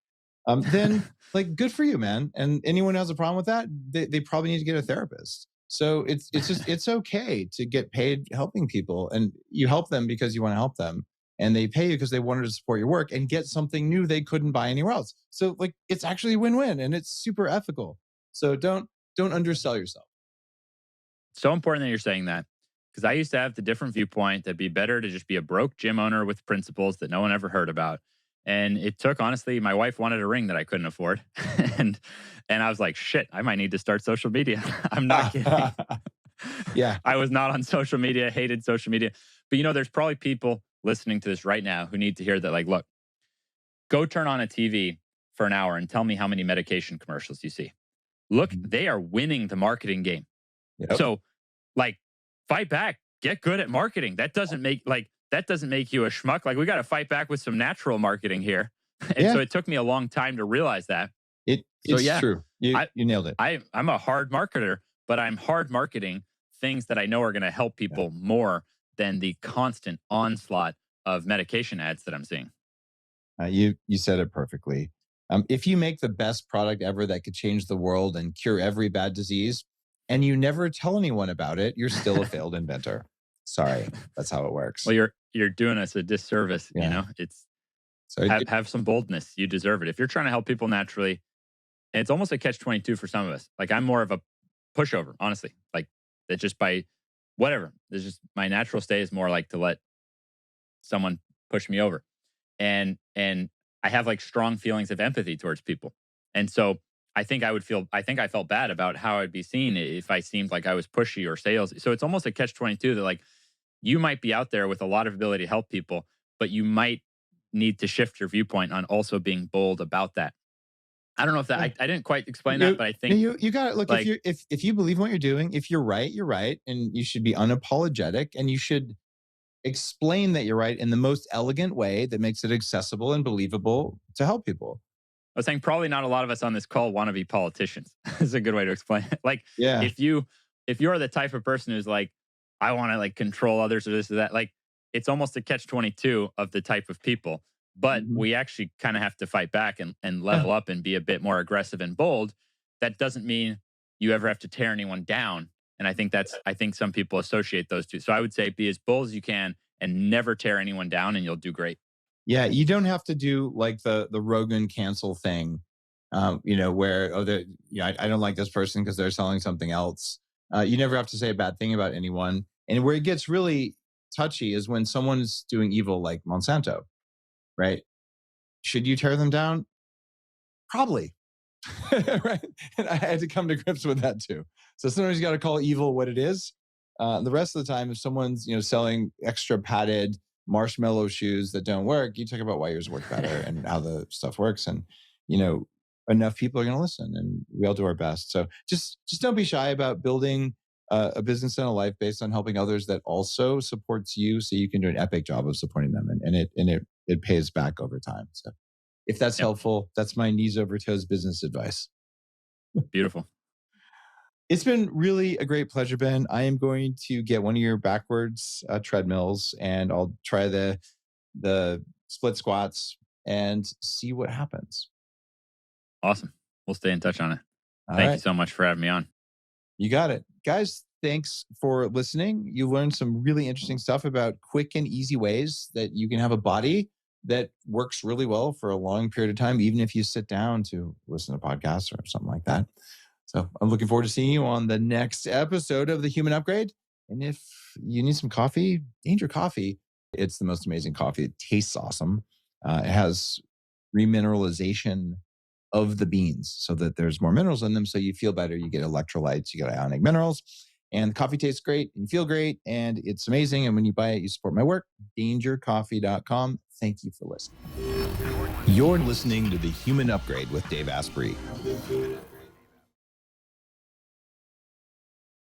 then like good for you, man. And anyone who has a problem with that, they probably need to get a therapist. So it's just it's okay to get paid helping people, and you help them because you want to help them, and they pay you because they wanted to support your work and get something new they couldn't buy anywhere else. So like it's actually a win-win, and it's super ethical. So don't undersell yourself. So important that you're saying that, because I used to have the different viewpoint that'd be better to just be a broke gym owner with principles that no one ever heard about. And it took, honestly, my wife wanted a ring that I couldn't afford. and and I was like, shit, I might need to start social media. I'm not kidding. Yeah. I was not on social media, hated social media. But there's probably people listening to this right now who need to hear that, like, look, go turn on a TV for an hour and tell me how many medication commercials you see. Look, Mhm. they are winning the marketing game. Yep. So, like, fight back, get good at marketing. That doesn't make you a schmuck. Like, we got to fight back with some natural marketing here. And Yeah. so it took me a long time to realize that. So, It's yeah, true. You I, you nailed it. I'm a hard marketer, but I'm hard marketing things that I know are going to help Yeah. people more than the constant onslaught of medication ads that I'm seeing. You said it perfectly. If you make the best product ever that could change the world and cure every bad disease, and you never tell anyone about it, you're still a failed inventor. Sorry, that's how it works. Well, you're doing us a disservice. Yeah. You know, it's So have some boldness. You deserve it. If you're trying to help people naturally, and it's almost a catch-22 for some of us. Like I'm more of a pushover, honestly. Like that just by whatever. There's just my natural state is more like to let someone push me over. And I have like strong feelings of empathy towards people. And so I think I felt bad about how I'd be seen if I seemed like I was pushy or salesy. So it's almost a catch-22 that like you might be out there with a lot of ability to help people, but you might need to shift your viewpoint on also being bold about that. I don't know if that I didn't quite explain that, but I think you got it. Look, like, if you believe in what you're doing, if you're right, and you should be unapologetic, and you should explain that you're right in the most elegant way that makes it accessible and believable to help people. I was saying probably not a lot of us on this call want to be politicians. Is a good way to explain it. Like, Yeah. if you're the type of person who's like, I want to like control others or this or that, like it's almost a catch-22 of the type of people. But we actually kind of have to fight back and level up and be a bit more aggressive and bold. That doesn't mean you ever have to tear anyone down. And I think some people associate those two. So I would say be as bold as you can and never tear anyone down, and you'll do great. Yeah, you don't have to do like the Rogan cancel thing, where I don't like this person because they're selling something else. You never have to say a bad thing about anyone. And where it gets really touchy is when someone's doing evil, like Monsanto, right? Should you tear them down? Probably. Right. And I had to come to grips with that too. So sometimes you got to call evil what it is. The rest of the time, if someone's selling extra padded marshmallow shoes that don't work, you talk about why yours work better and how the stuff works, and enough people are going to listen, and we all do our best. So just don't be shy about building a business and a life based on helping others that also supports you, so you can do an epic job of supporting them, and it pays back over time. So if that's helpful, that's my knees over toes business advice. Beautiful. It's been really a great pleasure, Ben. I am going to get one of your backwards treadmills, and I'll try the split squats and see what happens. Awesome. We'll stay in touch on it. All Thank right. you so much for having me on. You got it. Guys, thanks for listening. You learned some really interesting stuff about quick and easy ways that you can have a body that works really well for a long period of time, even if you sit down to listen to podcasts or something like that. So I'm looking forward to seeing you on the next episode of The Human Upgrade. And if you need some coffee, Danger Coffee. It's the most amazing coffee. It tastes awesome. It has remineralization of the beans so that there's more minerals in them. So you feel better. You get electrolytes, you get ionic minerals, and the coffee tastes great and you feel great. And it's amazing. And when you buy it, you support my work. DangerCoffee.com. Thank you for listening. You're listening to The Human Upgrade with Dave Asprey.